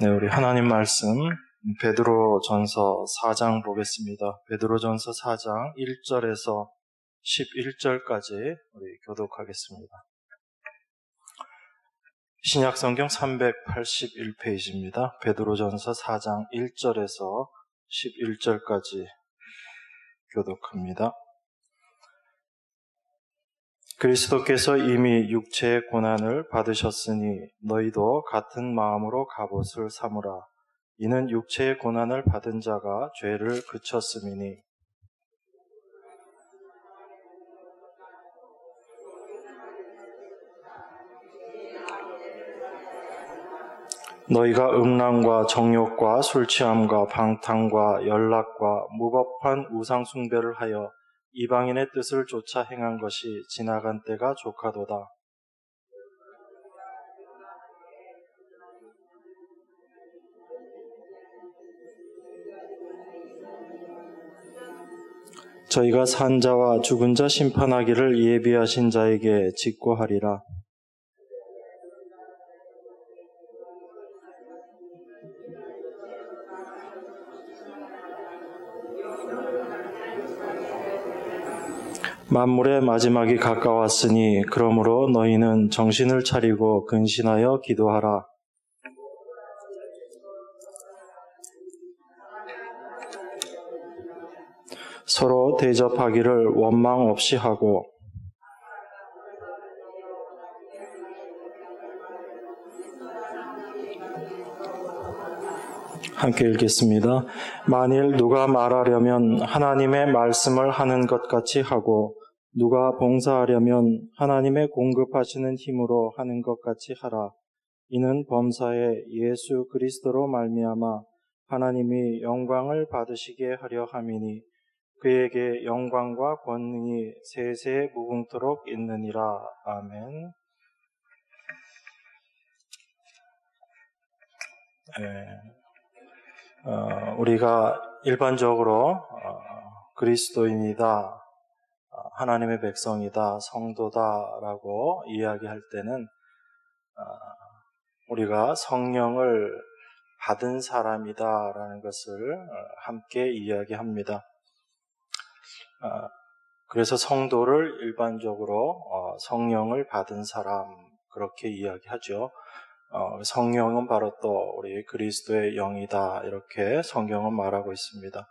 네, 우리 하나님 말씀 베드로전서 4장 보겠습니다. 베드로전서 4장 1절에서 11절까지 우리 교독하겠습니다. 신약성경 381페이지입니다. 베드로전서 4장 1절에서 11절까지 교독합니다. 그리스도께서 이미 육체의 고난을 받으셨으니 너희도 같은 마음으로 갑옷을 삼으라. 이는 육체의 고난을 받은 자가 죄를 그쳤음이니. 너희가 음란과 정욕과 술취함과 방탕과 연락과 무법한 우상 숭배를 하여 이방인의 뜻을 쫓아 행한 것이 지나간 때가 족하도다. 저희가 산 자와 죽은 자 심판하기를 예비하신 자에게 직고하리라. 만물의 마지막이 가까웠으니 그러므로 너희는 정신을 차리고 근신하여 기도하라. 서로 대접하기를 원망 없이 하고 함께 읽겠습니다. 만일 누가 말하려면 하나님의 말씀을 하는 것 같이 하고 누가 봉사하려면 하나님의 공급하시는 힘으로 하는 것 같이 하라. 이는 범사에 예수 그리스도로 말미암아 하나님이 영광을 받으시게 하려 함이니 그에게 영광과 권능이 세세 무궁토록 있느니라. 아멘. 우리가 일반적으로 그리스도인이다, 하나님의 백성이다, 성도다라고 이야기할 때는 우리가 성령을 받은 사람이다라는 것을 함께 이야기합니다. 그래서 성도를 일반적으로 성령을 받은 사람 그렇게 이야기하죠. 성령은 바로 또 우리 그리스도의 영이다 이렇게 성경은 말하고 있습니다.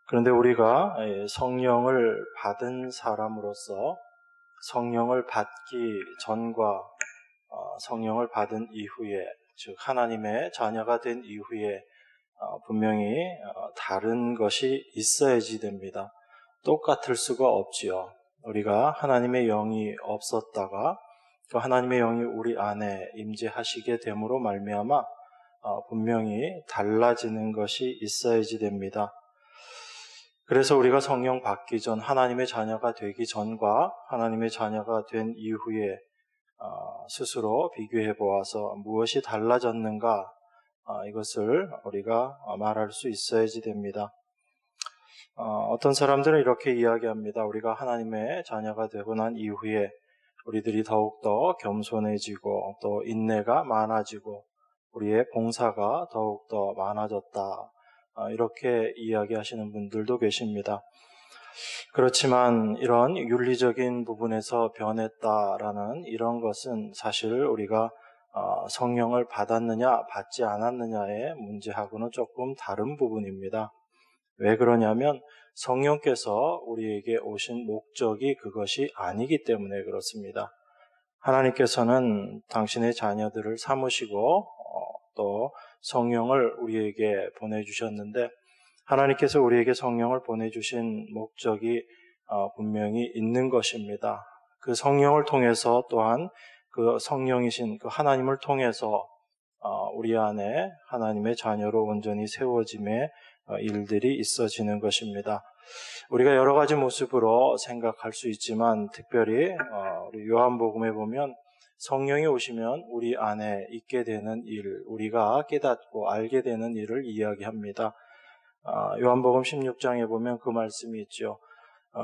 그런데 우리가 성령을 받은 사람으로서 성령을 받기 전과 성령을 받은 이후에, 즉 하나님의 자녀가 된 이후에 분명히 다른 것이 있어야지 됩니다. 똑같을 수가 없지요. 우리가 하나님의 영이 없었다가 또 하나님의 영이 우리 안에 임재하시게 됨으로 말미암아 분명히 달라지는 것이 있어야지 됩니다. 그래서 우리가 성령 받기 전, 하나님의 자녀가 되기 전과 하나님의 자녀가 된 이후에 스스로 비교해 보아서 무엇이 달라졌는가 이것을 우리가 말할 수 있어야지 됩니다. 어떤 사람들은 이렇게 이야기합니다. 우리가 하나님의 자녀가 되고 난 이후에 우리들이 더욱더 겸손해지고 또 인내가 많아지고 우리의 봉사가 더욱더 많아졌다. 이렇게 이야기하시는 분들도 계십니다. 그렇지만 이런 윤리적인 부분에서 변했다라는 이런 것은 사실 우리가 성령을 받았느냐 받지 않았느냐의 문제하고는 조금 다른 부분입니다. 왜 그러냐면 성령께서 우리에게 오신 목적이 그것이 아니기 때문에 그렇습니다. 하나님께서는 당신의 자녀들을 삼으시고 또 성령을 우리에게 보내주셨는데 하나님께서 우리에게 성령을 보내주신 목적이 분명히 있는 것입니다. 그 성령을 통해서 또한 그 성령이신 그 하나님을 통해서 우리 안에 하나님의 자녀로 온전히 세워짐의 일들이 있어지는 것입니다. 우리가 여러 가지 모습으로 생각할 수 있지만 특별히 우리 요한복음에 보면 성령이 오시면 우리 안에 있게 되는 일, 우리가 깨닫고 알게 되는 일을 이야기합니다. 요한복음 16장에 보면 그 말씀이 있죠.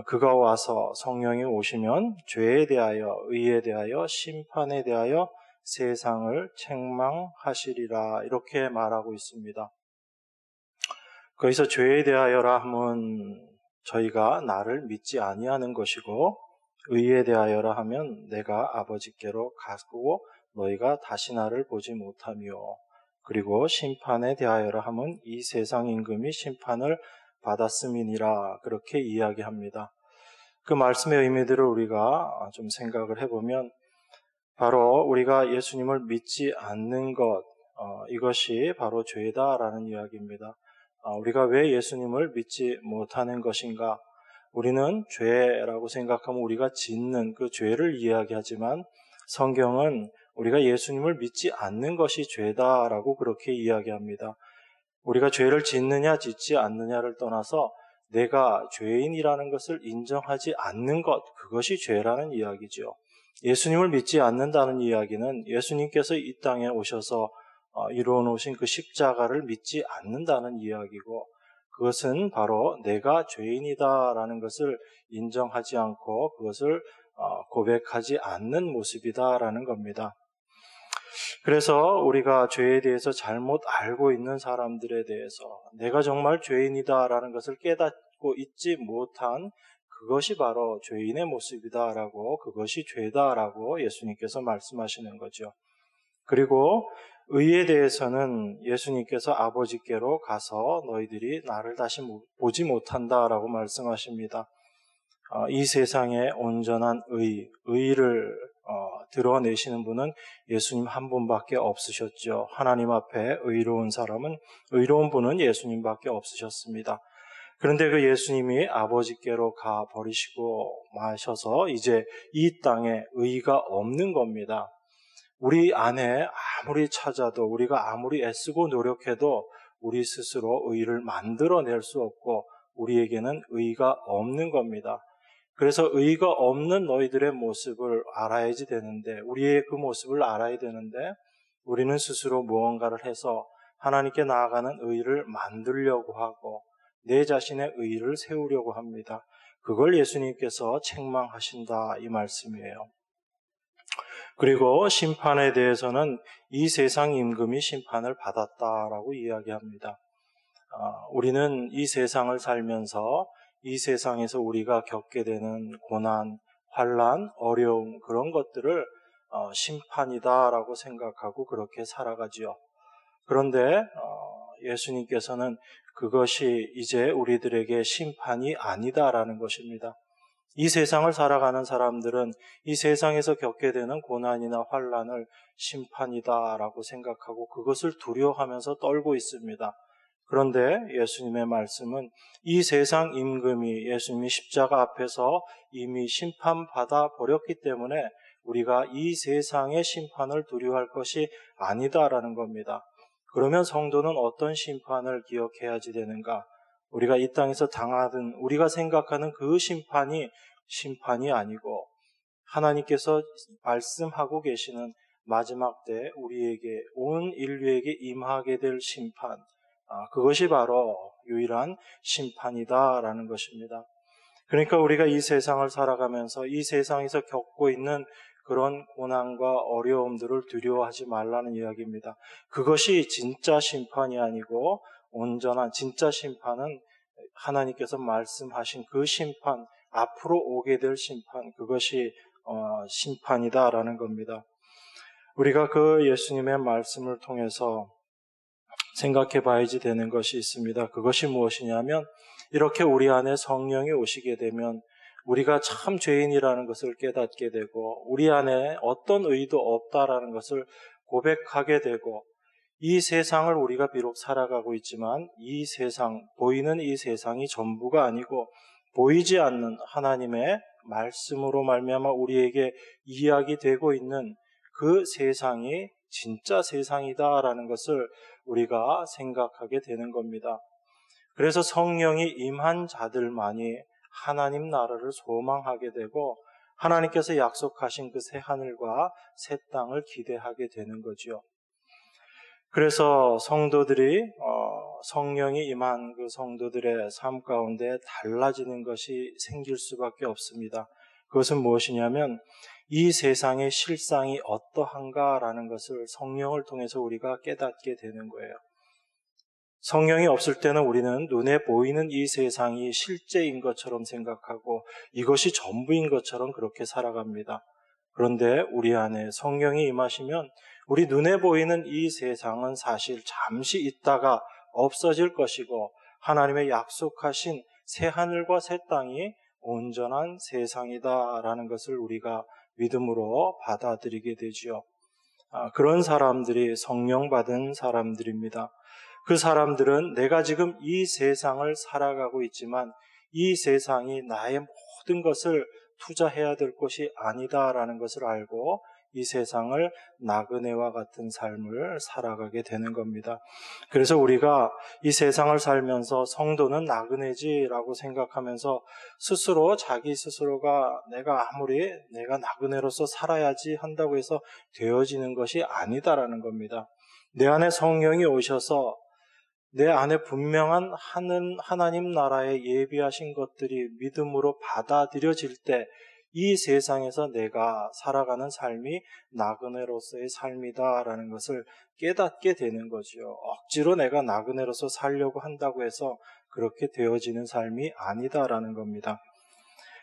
그가 와서 성령이 오시면 죄에 대하여, 의에 대하여, 심판에 대하여 세상을 책망하시리라 이렇게 말하고 있습니다. 거기서 죄에 대하여라 함은 저희가 나를 믿지 아니하는 것이고 의에 대하여라 하면 내가 아버지께로 가고 너희가 다시 나를 보지 못하며 그리고 심판에 대하여라 함은 이 세상 임금이 심판을 받았음이니라 그렇게 이야기합니다. 그 말씀의 의미들을 우리가 좀 생각을 해보면 바로 우리가 예수님을 믿지 않는 것 이것이 바로 죄다라는 이야기입니다. 우리가 왜 예수님을 믿지 못하는 것인가? 우리는 죄라고 생각하면 우리가 짓는 그 죄를 이야기하지만 성경은 우리가 예수님을 믿지 않는 것이 죄다라고 그렇게 이야기합니다. 우리가 죄를 짓느냐 짓지 않느냐를 떠나서 내가 죄인이라는 것을 인정하지 않는 것, 그것이 죄라는 이야기죠. 예수님을 믿지 않는다는 이야기는 예수님께서 이 땅에 오셔서 이루어 놓으신 그 십자가를 믿지 않는다는 이야기고 그것은 바로 내가 죄인이다라는 것을 인정하지 않고 그것을 고백하지 않는 모습이다라는 겁니다. 그래서 우리가 죄에 대해서 잘못 알고 있는 사람들에 대해서 내가 정말 죄인이다라는 것을 깨닫고 있지 못한 그것이 바로 죄인의 모습이다라고 그것이 죄다라고 예수님께서 말씀하시는 거죠. 그리고 의에 대해서는 예수님께서 아버지께로 가서 너희들이 나를 다시 보지 못한다라고 말씀하십니다. 이 세상에 온전한 의를 드러내시는 분은 예수님 한 분밖에 없으셨죠. 하나님 앞에 의로운 분은 예수님밖에 없으셨습니다. 그런데 그 예수님이 아버지께로 가 버리시고 마셔서 이제 이 땅에 의가 없는 겁니다. 우리 안에 아무리 찾아도 우리가 아무리 애쓰고 노력해도 우리 스스로 의를 만들어낼 수 없고 우리에게는 의가 없는 겁니다. 그래서 의가 없는 너희들의 모습을 알아야지 되는데 우리의 그 모습을 알아야 되는데 우리는 스스로 무언가를 해서 하나님께 나아가는 의를 만들려고 하고 내 자신의 의를 세우려고 합니다. 그걸 예수님께서 책망하신다 이 말씀이에요. 그리고 심판에 대해서는 이 세상 임금이 심판을 받았다라고 이야기합니다. 우리는 이 세상을 살면서 이 세상에서 우리가 겪게 되는 고난, 환난, 어려움 그런 것들을 심판이다라고 생각하고 그렇게 살아가지요. 그런데 예수님께서는 그것이 이제 우리들에게 심판이 아니다라는 것입니다. 이 세상을 살아가는 사람들은 이 세상에서 겪게 되는 고난이나 환난을 심판이다라고 생각하고 그것을 두려워하면서 떨고 있습니다. 그런데 예수님의 말씀은 이 세상 임금이 예수님이 십자가 앞에서 이미 심판받아 버렸기 때문에 우리가 이 세상의 심판을 두려워할 것이 아니다라는 겁니다. 그러면 성도는 어떤 심판을 기억해야지 되는가? 우리가 이 땅에서 당하던 우리가 생각하는 그 심판이 아니고 하나님께서 말씀하고 계시는 마지막 때 우리에게 온 인류에게 임하게 될 심판 그것이 바로 유일한 심판이다라는 것입니다. 그러니까 우리가 이 세상을 살아가면서 이 세상에서 겪고 있는 그런 고난과 어려움들을 두려워하지 말라는 이야기입니다. 그것이 진짜 심판이 아니고 온전한 진짜 심판은 하나님께서 말씀하신 그 심판, 앞으로 오게 될 심판, 그것이 심판이다라는 겁니다. 우리가 그 예수님의 말씀을 통해서 생각해 봐야지 되는 것이 있습니다. 그것이 무엇이냐면 이렇게 우리 안에 성령이 오시게 되면 우리가 참 죄인이라는 것을 깨닫게 되고 우리 안에 어떤 의도 없다라는 것을 고백하게 되고 이 세상을 우리가 비록 살아가고 있지만 이 세상, 보이는 이 세상이 전부가 아니고 보이지 않는 하나님의 말씀으로 말미암아 우리에게 이야기되고 있는 그 세상이 진짜 세상이다라는 것을 우리가 생각하게 되는 겁니다. 그래서 성령이 임한 자들만이 하나님 나라를 소망하게 되고 하나님께서 약속하신 그 새 하늘과 새 땅을 기대하게 되는 거죠. 그래서 성도들이 성령이 임한 그 성도들의 삶 가운데 달라지는 것이 생길 수밖에 없습니다. 그것은 무엇이냐면 이 세상의 실상이 어떠한가라는 것을 성령을 통해서 우리가 깨닫게 되는 거예요. 성령이 없을 때는 우리는 눈에 보이는 이 세상이 실제인 것처럼 생각하고 이것이 전부인 것처럼 그렇게 살아갑니다. 그런데 우리 안에 성령이 임하시면 우리 눈에 보이는 이 세상은 사실 잠시 있다가 없어질 것이고 하나님의 약속하신 새 하늘과 새 땅이 온전한 세상이다라는 것을 우리가 믿음으로 받아들이게 되지요. 그런 사람들이 성령 받은 사람들입니다. 그 사람들은 내가 지금 이 세상을 살아가고 있지만 이 세상이 나의 모든 것을 투자해야 될 것이 아니다라는 것을 알고 이 세상을 나그네와 같은 삶을 살아가게 되는 겁니다. 그래서 우리가 이 세상을 살면서 성도는 나그네지라고 생각하면서 스스로 자기 스스로가 내가 나그네로서 살아야지 한다고 해서 되어지는 것이 아니다라는 겁니다. 내 안에 성령이 오셔서 내 안에 분명한 하나님 나라에 예비하신 것들이 믿음으로 받아들여질 때 이 세상에서 내가 살아가는 삶이 나그네로서의 삶이다라는 것을 깨닫게 되는 거지요. 억지로 내가 나그네로서 살려고 한다고 해서 그렇게 되어지는 삶이 아니다라는 겁니다.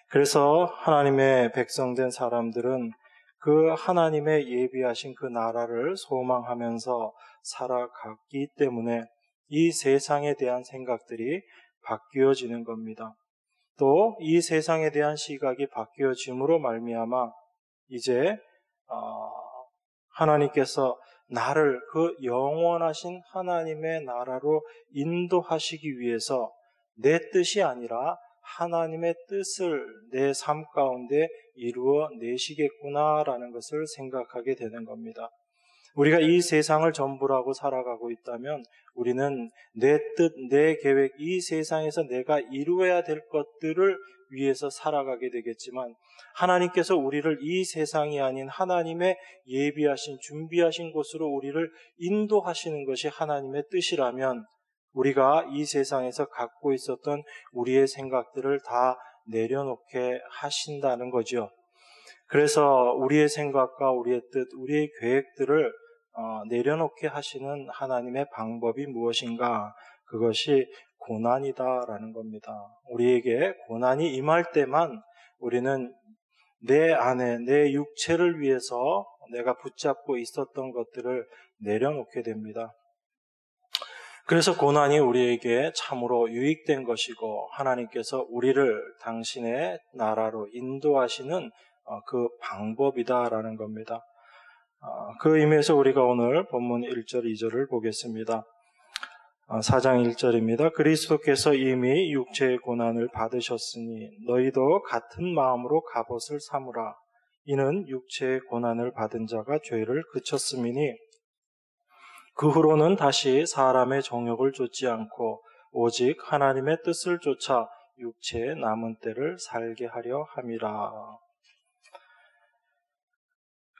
그래서 하나님의 백성된 사람들은 그 하나님의 예비하신 그 나라를 소망하면서 살아갔기 때문에 이 세상에 대한 생각들이 바뀌어지는 겁니다. 또 이 세상에 대한 시각이 바뀌어짐으로 말미암아 이제 하나님께서 나를 그 영원하신 하나님의 나라로 인도하시기 위해서 내 뜻이 아니라 하나님의 뜻을 내 삶 가운데 이루어 내시겠구나라는 것을 생각하게 되는 겁니다. 우리가 이 세상을 전부라고 살아가고 있다면 우리는 내 뜻, 내 계획, 이 세상에서 내가 이루어야 될 것들을 위해서 살아가게 되겠지만 하나님께서 우리를 이 세상이 아닌 하나님의 예비하신, 준비하신 곳으로 우리를 인도하시는 것이 하나님의 뜻이라면 우리가 이 세상에서 갖고 있었던 우리의 생각들을 다 내려놓게 하신다는 거죠. 그래서 우리의 생각과 우리의 뜻, 우리의 계획들을 내려놓게 하시는 하나님의 방법이 무엇인가? 그것이 고난이다라는 겁니다. 우리에게 고난이 임할 때만 우리는 내 안에, 내 육체를 위해서 내가 붙잡고 있었던 것들을 내려놓게 됩니다. 그래서 고난이 우리에게 참으로 유익된 것이고 하나님께서 우리를 당신의 나라로 인도하시는 그 방법이다라는 겁니다. 그 의미에서 우리가 오늘 본문 1절, 2절을 보겠습니다. 4장 1절입니다. 그리스도께서 이미 육체의 고난을 받으셨으니 너희도 같은 마음으로 갑옷을 삼으라. 이는 육체의 고난을 받은 자가 죄를 그쳤음이니 그 후로는 다시 사람의 정욕을 좇지 않고 오직 하나님의 뜻을 쫓아 육체의 남은 때를 살게 하려 함이라.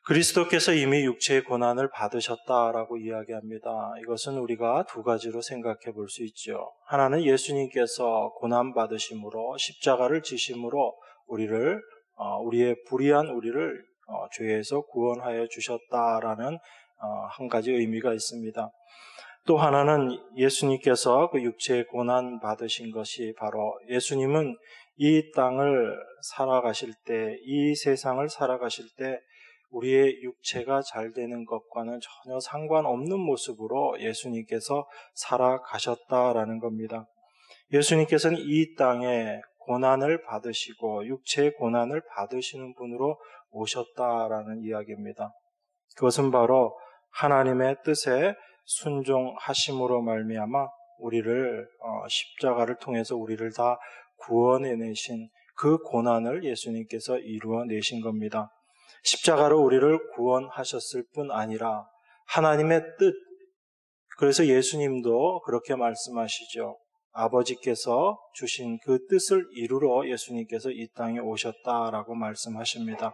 그리스도께서 이미 육체의 고난을 받으셨다라고 이야기합니다. 이것은 우리가 두 가지로 생각해 볼 수 있죠. 하나는 예수님께서 고난 받으심으로 십자가를 지심으로 우리의 불의한 우리를 죄에서 구원하여 주셨다라는 한 가지 의미가 있습니다. 또 하나는 예수님께서 그 육체의 고난 받으신 것이 바로 예수님은 이 땅을 살아가실 때, 이 세상을 살아가실 때 우리의 육체가 잘 되는 것과는 전혀 상관없는 모습으로 예수님께서 살아가셨다라는 겁니다. 예수님께서는 이 땅에 고난을 받으시고 육체의 고난을 받으시는 분으로 오셨다라는 이야기입니다. 그것은 바로 하나님의 뜻에 순종하심으로 말미암아 우리를 십자가를 통해서 우리를 다 구원해내신 그 고난을 예수님께서 이루어내신 겁니다. 십자가로 우리를 구원하셨을 뿐 아니라 하나님의 뜻, 그래서 예수님도 그렇게 말씀하시죠. 아버지께서 주신 그 뜻을 이루러 예수님께서 이 땅에 오셨다라고 말씀하십니다.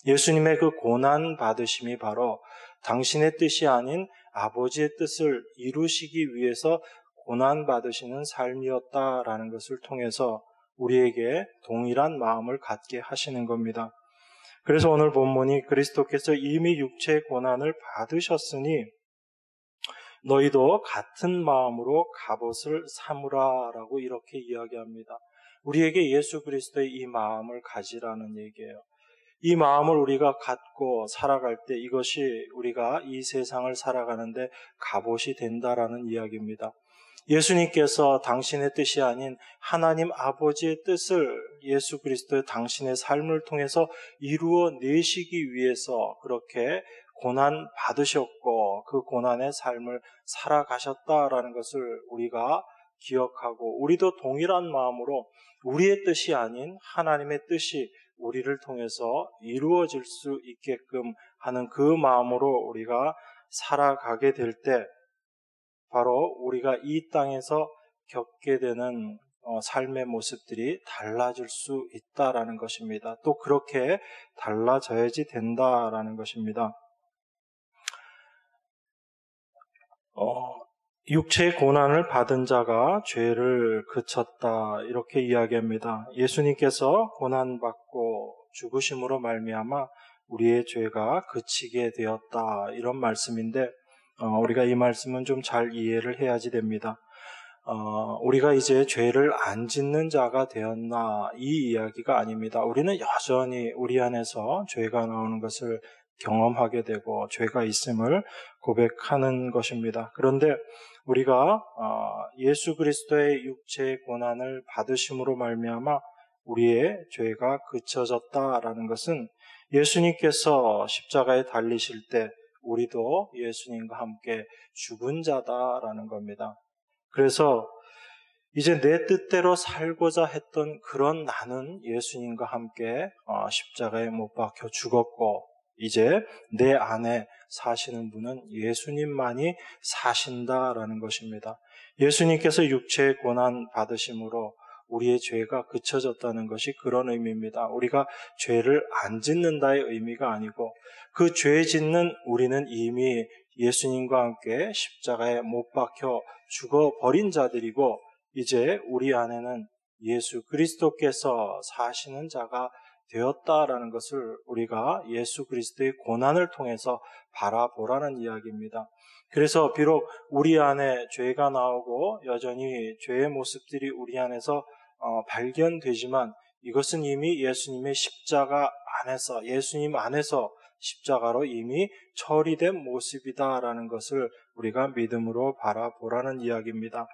예수님의 그 고난 받으심이 바로 당신의 뜻이 아닌 아버지의 뜻을 이루시기 위해서 고난 받으시는 삶이었다라는 것을 통해서 우리에게 동일한 마음을 갖게 하시는 겁니다. 그래서 오늘 본문이 그리스도께서 이미 육체의 고난을 받으셨으니 너희도 같은 마음으로 갑옷을 삼으라라고 이렇게 이야기합니다. 우리에게 예수 그리스도의 이 마음을 가지라는 얘기예요. 이 마음을 우리가 갖고 살아갈 때 이것이 우리가 이 세상을 살아가는데 갑옷이 된다라는 이야기입니다. 예수님께서 당신의 뜻이 아닌 하나님 아버지의 뜻을 예수 그리스도의 당신의 삶을 통해서 이루어 내시기 위해서 그렇게 고난 받으셨고 그 고난의 삶을 살아가셨다라는 것을 우리가 기억하고 우리도 동일한 마음으로 우리의 뜻이 아닌 하나님의 뜻이 우리를 통해서 이루어질 수 있게끔 하는 그 마음으로 우리가 살아가게 될 때 바로 우리가 이 땅에서 겪게 되는 삶의 모습들이 달라질 수 있다라는 것입니다. 또 그렇게 달라져야지 된다라는 것입니다. 육체의 고난을 받은 자가 죄를 그쳤다 이렇게 이야기합니다. 예수님께서 고난받고 죽으심으로 말미암아 우리의 죄가 그치게 되었다 이런 말씀인데 우리가 이 말씀은 좀 잘 이해를 해야지 됩니다. 우리가 이제 죄를 안 짓는 자가 되었나 이 이야기가 아닙니다. 우리는 여전히 우리 안에서 죄가 나오는 것을 경험하게 되고 죄가 있음을 고백하는 것입니다. 그런데 우리가 예수 그리스도의 육체의 고난을 받으심으로 말미암아 우리의 죄가 그쳐졌다라는 것은 예수님께서 십자가에 달리실 때 우리도 예수님과 함께 죽은 자다라는 겁니다. 그래서 이제 내 뜻대로 살고자 했던 그런 나는 예수님과 함께 십자가에 못 박혀 죽었고 이제 내 안에 사시는 분은 예수님만이 사신다라는 것입니다. 예수님께서 육체의 고난 받으심으로 우리의 죄가 그쳐졌다는 것이 그런 의미입니다. 우리가 죄를 안 짓는다의 의미가 아니고 그 죄 짓는 우리는 이미 예수님과 함께 십자가에 못 박혀 죽어버린 자들이고 이제 우리 안에는 예수 그리스도께서 사시는 자가 되었다라는 것을 우리가 예수 그리스도의 고난을 통해서 바라보라는 이야기입니다. 그래서 비록 우리 안에 죄가 나오고 여전히 죄의 모습들이 우리 안에서 발견되지만 이것은 이미 예수님의 십자가 안에서 예수님 안에서 십자가로 이미 처리된 모습이다라는 것을 우리가 믿음으로 바라보라는 이야기입니다.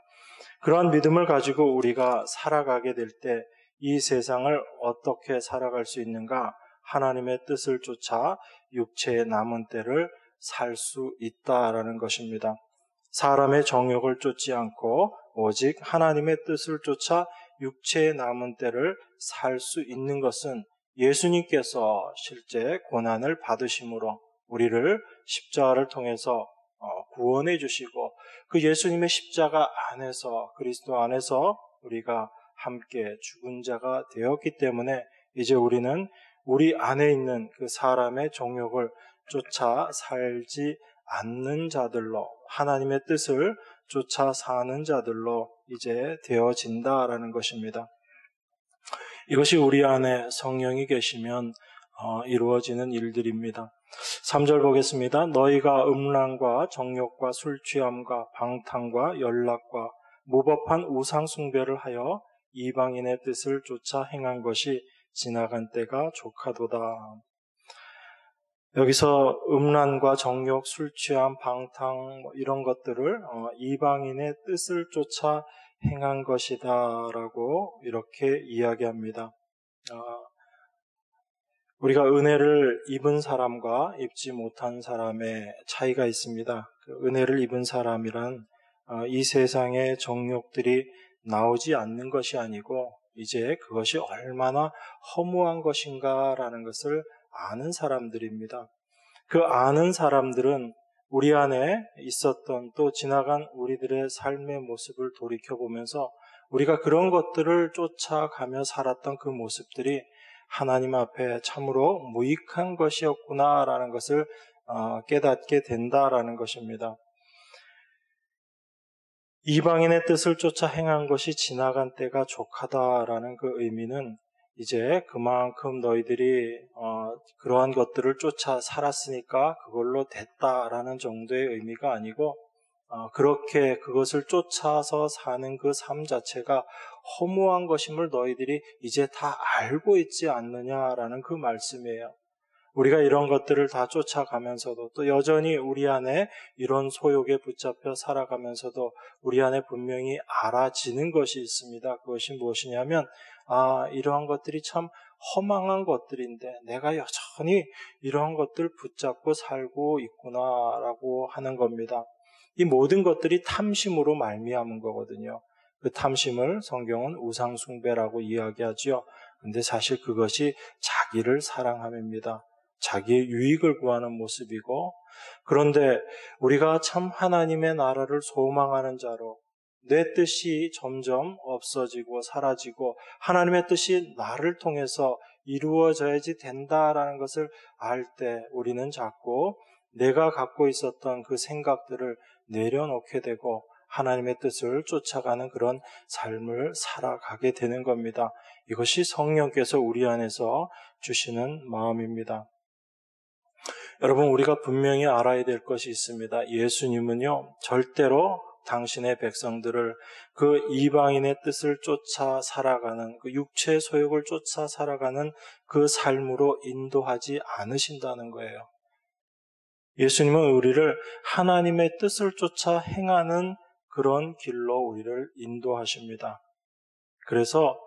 그러한 믿음을 가지고 우리가 살아가게 될 때 이 세상을 어떻게 살아갈 수 있는가? 하나님의 뜻을 쫓아 육체의 남은 때를 살 수 있다라는 것입니다. 사람의 정욕을 쫓지 않고 오직 하나님의 뜻을 쫓아 육체의 남은 때를 살 수 있는 것은 예수님께서 실제 고난을 받으심으로 우리를 십자가를 통해서 구원해 주시고 그 예수님의 십자가 안에서 그리스도 안에서 우리가 함께 죽은 자가 되었기 때문에 이제 우리는 우리 안에 있는 그 사람의 정욕을 쫓아 살지 않는 자들로 하나님의 뜻을 쫓아 사는 자들로 이제 되어진다라는 것입니다. 이것이 우리 안에 성령이 계시면 이루어지는 일들입니다. 3절 보겠습니다. 너희가 음란과 정욕과 술취함과 방탕과 연락과 무법한 우상 숭배를 하여 이방인의 뜻을 쫓아 행한 것이 지나간 때가 족하도다. 여기서 음란과 정욕, 술취함, 방탕 이런 것들을 이방인의 뜻을 쫓아 행한 것이다라고 이렇게 이야기합니다. 우리가 은혜를 입은 사람과 입지 못한 사람의 차이가 있습니다. 그 은혜를 입은 사람이란 이 세상의 정욕들이 나오지 않는 것이 아니고 이제 그것이 얼마나 허무한 것인가라는 것을 아는 사람들입니다. 그 아는 사람들은 우리 안에 있었던 또 지나간 우리들의 삶의 모습을 돌이켜보면서 우리가 그런 것들을 쫓아가며 살았던 그 모습들이 하나님 앞에 참으로 무익한 것이었구나라는 것을 깨닫게 된다라는 것입니다. 이방인의 뜻을 쫓아 행한 것이 지나간 때가 족하다라는 그 의미는 이제 그만큼 너희들이 그러한 것들을 쫓아 살았으니까 그걸로 됐다라는 정도의 의미가 아니고 그렇게 그것을 쫓아서 사는 그 삶 자체가 허무한 것임을 너희들이 이제 다 알고 있지 않느냐라는 그 말씀이에요. 우리가 이런 것들을 다 쫓아가면서도 또 여전히 우리 안에 이런 소욕에 붙잡혀 살아가면서도 우리 안에 분명히 알아지는 것이 있습니다. 그것이 무엇이냐면 이러한 것들이 참 허망한 것들인데 내가 여전히 이러한 것들 붙잡고 살고 있구나라고 하는 겁니다. 이 모든 것들이 탐심으로 말미암은 거거든요. 그 탐심을 성경은 우상숭배라고 이야기하죠. 근데 사실 그것이 자기를 사랑함입니다. 자기의 유익을 구하는 모습이고, 그런데 우리가 참 하나님의 나라를 소망하는 자로 내 뜻이 점점 없어지고 사라지고 하나님의 뜻이 나를 통해서 이루어져야지 된다라는 것을 알 때 우리는 자꾸 내가 갖고 있었던 그 생각들을 내려놓게 되고 하나님의 뜻을 쫓아가는 그런 삶을 살아가게 되는 겁니다. 이것이 성령께서 우리 안에서 주시는 마음입니다. 여러분, 우리가 분명히 알아야 될 것이 있습니다. 예수님은요, 절대로 당신의 백성들을 그 이방인의 뜻을 쫓아 살아가는, 그 육체의 소욕을 쫓아 살아가는 그 삶으로 인도하지 않으신다는 거예요. 예수님은 우리를 하나님의 뜻을 쫓아 행하는 그런 길로 우리를 인도하십니다. 그래서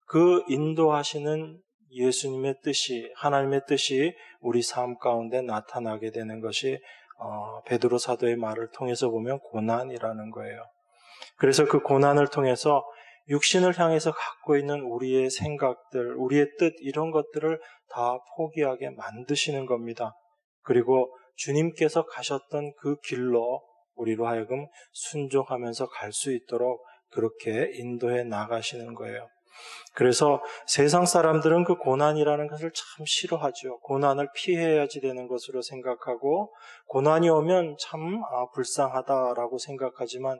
그 인도하시는 예수님의 뜻이, 하나님의 뜻이 우리 삶 가운데 나타나게 되는 것이 베드로 사도의 말을 통해서 보면 고난이라는 거예요. 그래서 그 고난을 통해서 육신을 향해서 갖고 있는 우리의 생각들, 우리의 뜻 이런 것들을 다 포기하게 만드시는 겁니다. 그리고 주님께서 가셨던 그 길로 우리로 하여금 순종하면서 갈 수 있도록 그렇게 인도해 나가시는 거예요. 그래서 세상 사람들은 그 고난이라는 것을 참 싫어하죠. 고난을 피해야지 되는 것으로 생각하고 고난이 오면 참 불쌍하다라고 생각하지만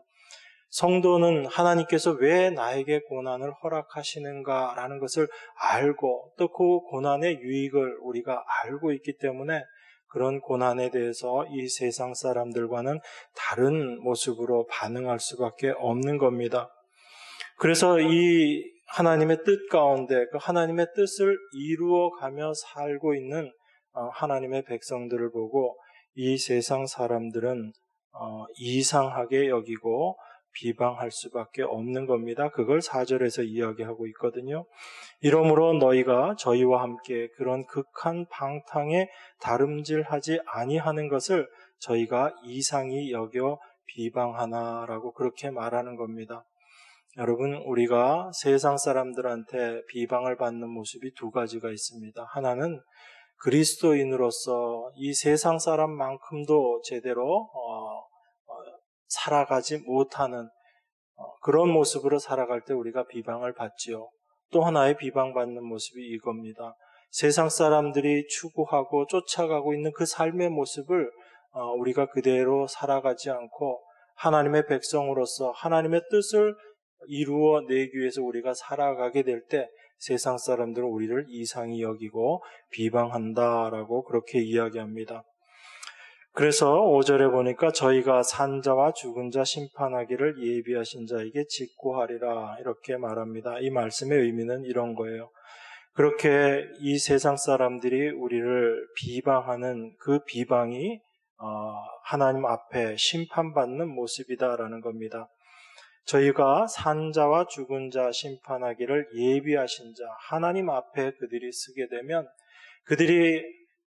성도는 하나님께서 왜 나에게 고난을 허락하시는가라는 것을 알고 또 그 고난의 유익을 우리가 알고 있기 때문에 그런 고난에 대해서 이 세상 사람들과는 다른 모습으로 반응할 수밖에 없는 겁니다. 그래서 이 하나님의 뜻 가운데 그 하나님의 뜻을 이루어가며 살고 있는 하나님의 백성들을 보고 이 세상 사람들은 이상하게 여기고 비방할 수밖에 없는 겁니다. 그걸 4절에서 이야기하고 있거든요. 이러므로 너희가 저희와 함께 그런 극한 방탕에 다름질하지 아니하는 것을 저희가 이상히 여겨 비방하나라고 그렇게 말하는 겁니다. 여러분, 우리가 세상 사람들한테 비방을 받는 모습이 두 가지가 있습니다. 하나는 그리스도인으로서 이 세상 사람만큼도 제대로 살아가지 못하는 그런 모습으로 살아갈 때 우리가 비방을 받지요. 또 하나의 비방받는 모습이 이겁니다. 세상 사람들이 추구하고 쫓아가고 있는 그 삶의 모습을 우리가 그대로 살아가지 않고 하나님의 백성으로서 하나님의 뜻을 이루어내기 위해서 우리가 살아가게 될 때 세상 사람들은 우리를 이상히 여기고 비방한다라고 그렇게 이야기합니다. 그래서 5절에 보니까 저희가 산 자와 죽은 자 심판하기를 예비하신 자에게 직고하리라 이렇게 말합니다. 이 말씀의 의미는 이런 거예요. 그렇게 이 세상 사람들이 우리를 비방하는 그 비방이 하나님 앞에 심판받는 모습이다라는 겁니다. 저희가 산 자와 죽은 자 심판하기를 예비하신 자, 하나님 앞에 그들이 쓰게 되면 그들이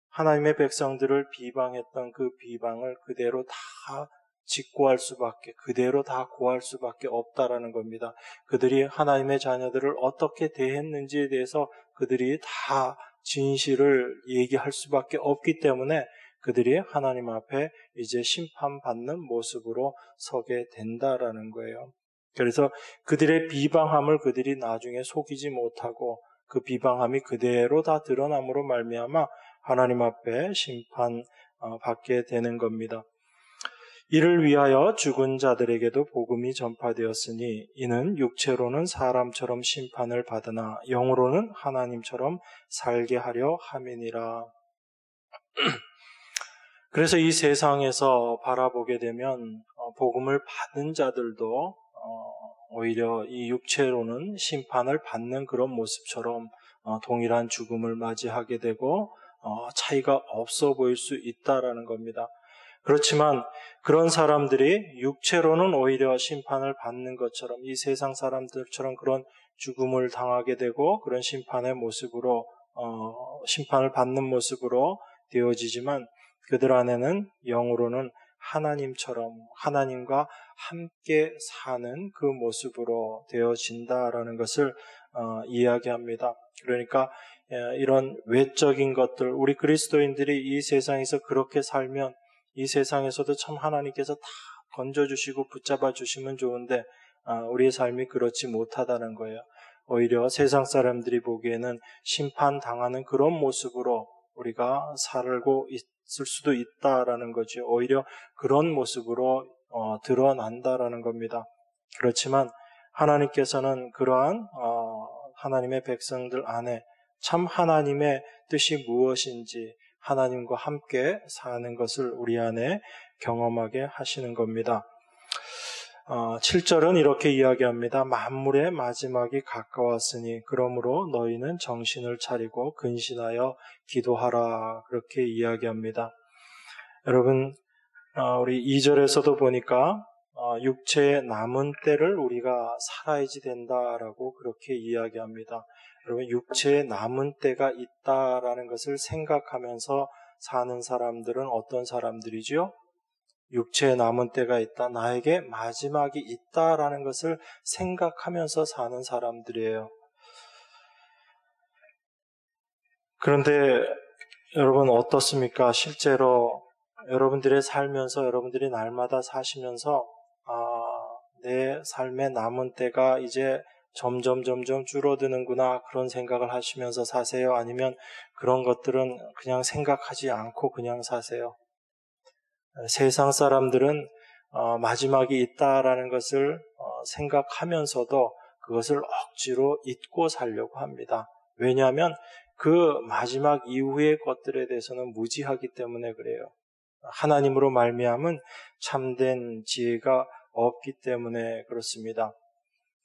하나님의 백성들을 비방했던 그 비방을 그대로 다 직고할 수밖에, 그대로 다 고할 수밖에 없다라는 겁니다. 그들이 하나님의 자녀들을 어떻게 대했는지에 대해서 그들이 다 진실을 얘기할 수밖에 없기 때문에 그들이 하나님 앞에 이제 심판받는 모습으로 서게 된다라는 거예요. 그래서 그들의 비방함을 그들이 나중에 속이지 못하고 그 비방함이 그대로 다 드러남으로 말미암아 하나님 앞에 심판받게 되는 겁니다. 이를 위하여 죽은 자들에게도 복음이 전파되었으니 이는 육체로는 사람처럼 심판을 받으나 영으로는 하나님처럼 살게 하려 함이니라. 그래서 이 세상에서 바라보게 되면 복음을 받은 자들도 오히려 이 육체로는 심판을 받는 그런 모습처럼 동일한 죽음을 맞이하게 되고 차이가 없어 보일 수 있다라는 겁니다. 그렇지만 그런 사람들이 육체로는 오히려 심판을 받는 것처럼 이 세상 사람들처럼 그런 죽음을 당하게 되고 그런 심판의 모습으로 심판을 받는 모습으로 되어지지만 그들 안에는 영으로는 하나님처럼 하나님과 함께 사는 그 모습으로 되어진다라는 것을 이야기합니다. 그러니까 이런 외적인 것들, 우리 그리스도인들이 이 세상에서 그렇게 살면 이 세상에서도 참 하나님께서 다 건져주시고 붙잡아 주시면 좋은데 우리의 삶이 그렇지 못하다는 거예요. 오히려 세상 사람들이 보기에는 심판당하는 그런 모습으로 우리가 살고 있을 수도 있다라는 거죠. 오히려 그런 모습으로 드러난다라는 겁니다. 그렇지만 하나님께서는 그러한 하나님의 백성들 안에 참 하나님의 뜻이 무엇인지 하나님과 함께 사는 것을 우리 안에 경험하게 하시는 겁니다. 7절은 이렇게 이야기합니다. 만물의 마지막이 가까웠으니 그러므로 너희는 정신을 차리고 근신하여 기도하라. 그렇게 이야기합니다. 여러분, 우리 2절에서도 보니까 육체의 남은 때를 우리가 살아야지 된다라고 그렇게 이야기합니다. 여러분, 육체의 남은 때가 있다라는 것을 생각하면서 사는 사람들은 어떤 사람들이죠? 육체의 남은 때가 있다. 나에게 마지막이 있다라는 것을 생각하면서 사는 사람들이에요. 그런데 여러분 어떻습니까? 실제로 여러분들의 살면서 여러분들이 날마다 사시면서 내 삶의 남은 때가 이제 점점 줄어드는구나 그런 생각을 하시면서 사세요? 아니면 그런 것들은 그냥 생각하지 않고 그냥 사세요? 세상 사람들은 마지막이 있다라는 것을 생각하면서도 그것을 억지로 잊고 살려고 합니다. 왜냐하면 그 마지막 이후의 것들에 대해서는 무지하기 때문에 그래요. 하나님으로 말미암은 참된 지혜가 없기 때문에 그렇습니다.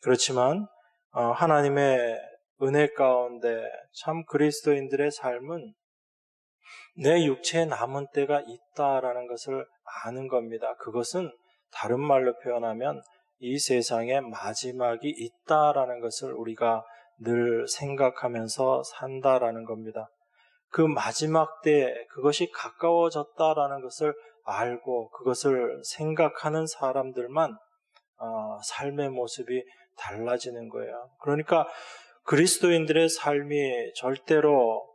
그렇지만 하나님의 은혜 가운데 참 그리스도인들의 삶은 내 육체에 남은 때가 있다라는 것을 아는 겁니다. 그것은 다른 말로 표현하면 이 세상에 마지막이 있다라는 것을 우리가 늘 생각하면서 산다라는 겁니다. 그 마지막 때 그것이 가까워졌다라는 것을 알고 그것을 생각하는 사람들만 삶의 모습이 달라지는 거예요. 그러니까 그리스도인들의 삶이 절대로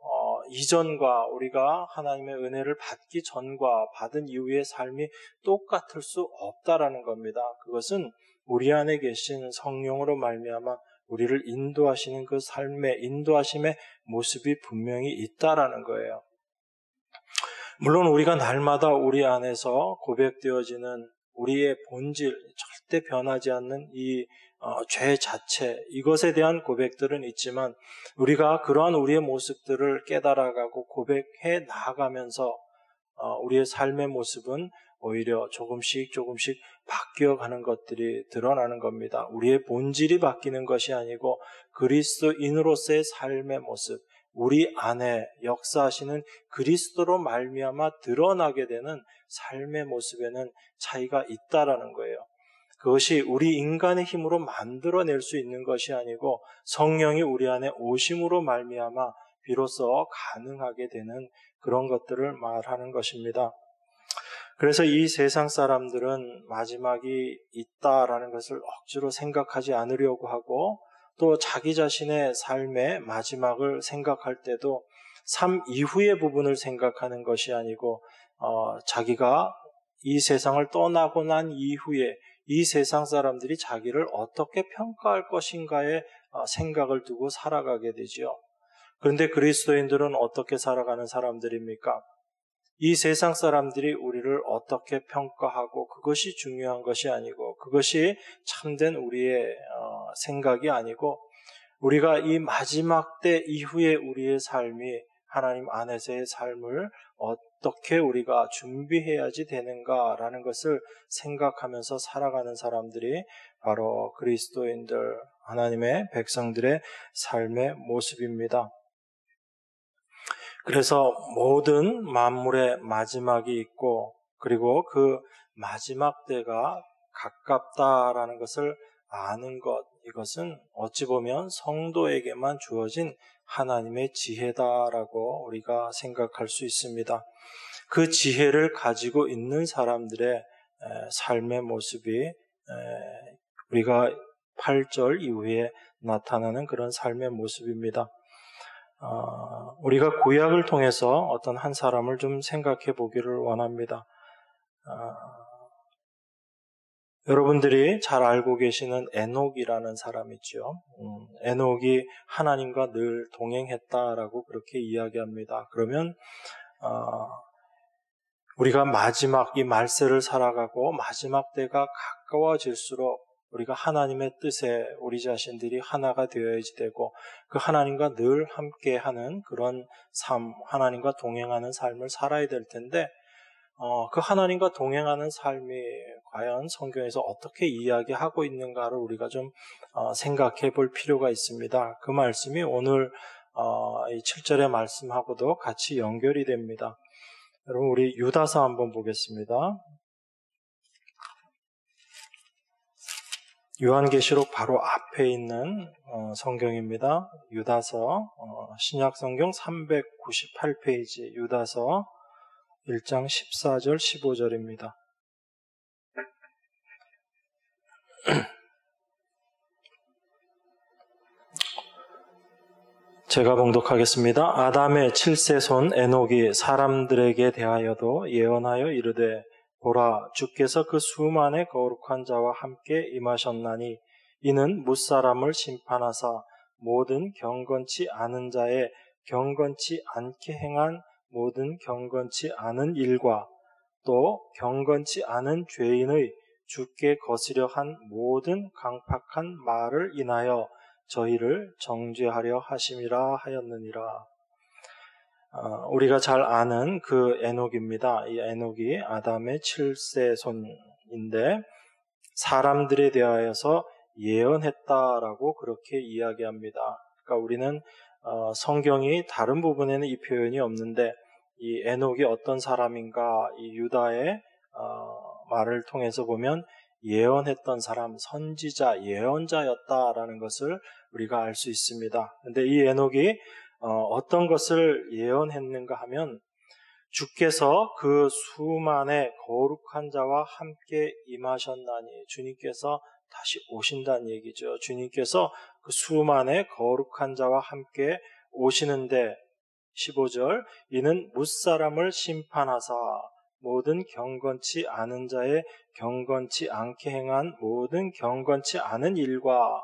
이전과 우리가 하나님의 은혜를 받기 전과 받은 이후의 삶이 똑같을 수 없다라는 겁니다. 그것은 우리 안에 계신 성령으로 말미암아 우리를 인도하시는 그 삶의 인도하심의 모습이 분명히 있다라는 거예요. 물론 우리가 날마다 우리 안에서 고백되어지는 우리의 본질, 절대 변하지 않는 이 죄 자체, 이것에 대한 고백들은 있지만 우리가 그러한 우리의 모습들을 깨달아가고 고백해 나아가면서 우리의 삶의 모습은 오히려 조금씩 바뀌어가는 것들이 드러나는 겁니다. 우리의 본질이 바뀌는 것이 아니고 그리스도인으로서의 삶의 모습, 우리 안에 역사하시는 그리스도로 말미암아 드러나게 되는 삶의 모습에는 차이가 있다라는 거예요. 그것이 우리 인간의 힘으로 만들어낼 수 있는 것이 아니고 성령이 우리 안에 오심으로 말미암아 비로소 가능하게 되는 그런 것들을 말하는 것입니다. 그래서 이 세상 사람들은 마지막이 있다라는 것을 억지로 생각하지 않으려고 하고 또 자기 자신의 삶의 마지막을 생각할 때도 삶 이후의 부분을 생각하는 것이 아니고 자기가 이 세상을 떠나고 난 이후에 이 세상 사람들이 자기를 어떻게 평가할 것인가에 생각을 두고 살아가게 되지요. 그런데 그리스도인들은 어떻게 살아가는 사람들입니까? 이 세상 사람들이 우리를 어떻게 평가하고 그것이 중요한 것이 아니고 그것이 참된 우리의 생각이 아니고 우리가 이 마지막 때 이후에 우리의 삶이 하나님 안에서의 삶을 어떻게 우리가 준비해야지 되는가라는 것을 생각하면서 살아가는 사람들이 바로 그리스도인들, 하나님의 백성들의 삶의 모습입니다. 그래서 모든 만물의 마지막이 있고 그리고 그 마지막 때가 가깝다라는 것을 아는 것, 이것은 어찌 보면 성도에게만 주어진 하나님의 지혜다라고 우리가 생각할 수 있습니다. 그 지혜를 가지고 있는 사람들의 삶의 모습이 우리가 8절 이후에 나타나는 그런 삶의 모습입니다. 우리가 구약을 통해서 어떤 한 사람을 좀 생각해 보기를 원합니다. 여러분들이 잘 알고 계시는 에녹이라는 사람 있죠. 에녹이 하나님과 늘 동행했다라고 그렇게 이야기합니다. 그러면 우리가 마지막 이 말세를 살아가고 마지막 때가 가까워질수록 우리가 하나님의 뜻에 우리 자신들이 하나가 되어야지 되고 그 하나님과 늘 함께하는 그런 삶, 하나님과 동행하는 삶을 살아야 될 텐데 그 하나님과 동행하는 삶이 과연 성경에서 어떻게 이야기하고 있는가를 우리가 좀 생각해 볼 필요가 있습니다. 그 말씀이 오늘 이 7절의 말씀하고도 같이 연결이 됩니다. 여러분 우리 유다서 한번 보겠습니다. 요한계시록 바로 앞에 있는 성경입니다. 유다서 신약성경 398페이지 유다서 1장 14절 15절입니다. 제가 봉독하겠습니다. 아담의 7세손 에녹이 사람들에게 대하여도 예언하여 이르되 보라 주께서 그 수만의 거룩한 자와 함께 임하셨나니 이는 뭇사람을 심판하사 모든 경건치 않은 자의 경건치 않게 행한 모든 경건치 않은 일과 또 경건치 않은 죄인의 주께 거스려 한 모든 강팍한 말을 인하여 저희를 정죄하려 하심이라 하였느니라. 우리가 잘 아는 그 에녹입니다. 이 에녹이 아담의 7세 손인데 사람들에 대하여서 예언했다라고 그렇게 이야기합니다. 그러니까 우리는 성경이 다른 부분에는 이 표현이 없는데 이 에녹이 어떤 사람인가 이 유다의 말을 통해서 보면 예언했던 사람, 선지자, 예언자였다라는 것을 우리가 알 수 있습니다. 그런데 이 에녹이 어떤 것을 예언했는가 하면 주께서 그 수만의 거룩한 자와 함께 임하셨나니 주님께서 다시 오신다는 얘기죠. 주님께서 그 수만의 거룩한 자와 함께 오시는데 15절 이는 뭇사람을 심판하사 모든 경건치 않은 자의 경건치 않게 행한 모든 경건치 않은 일과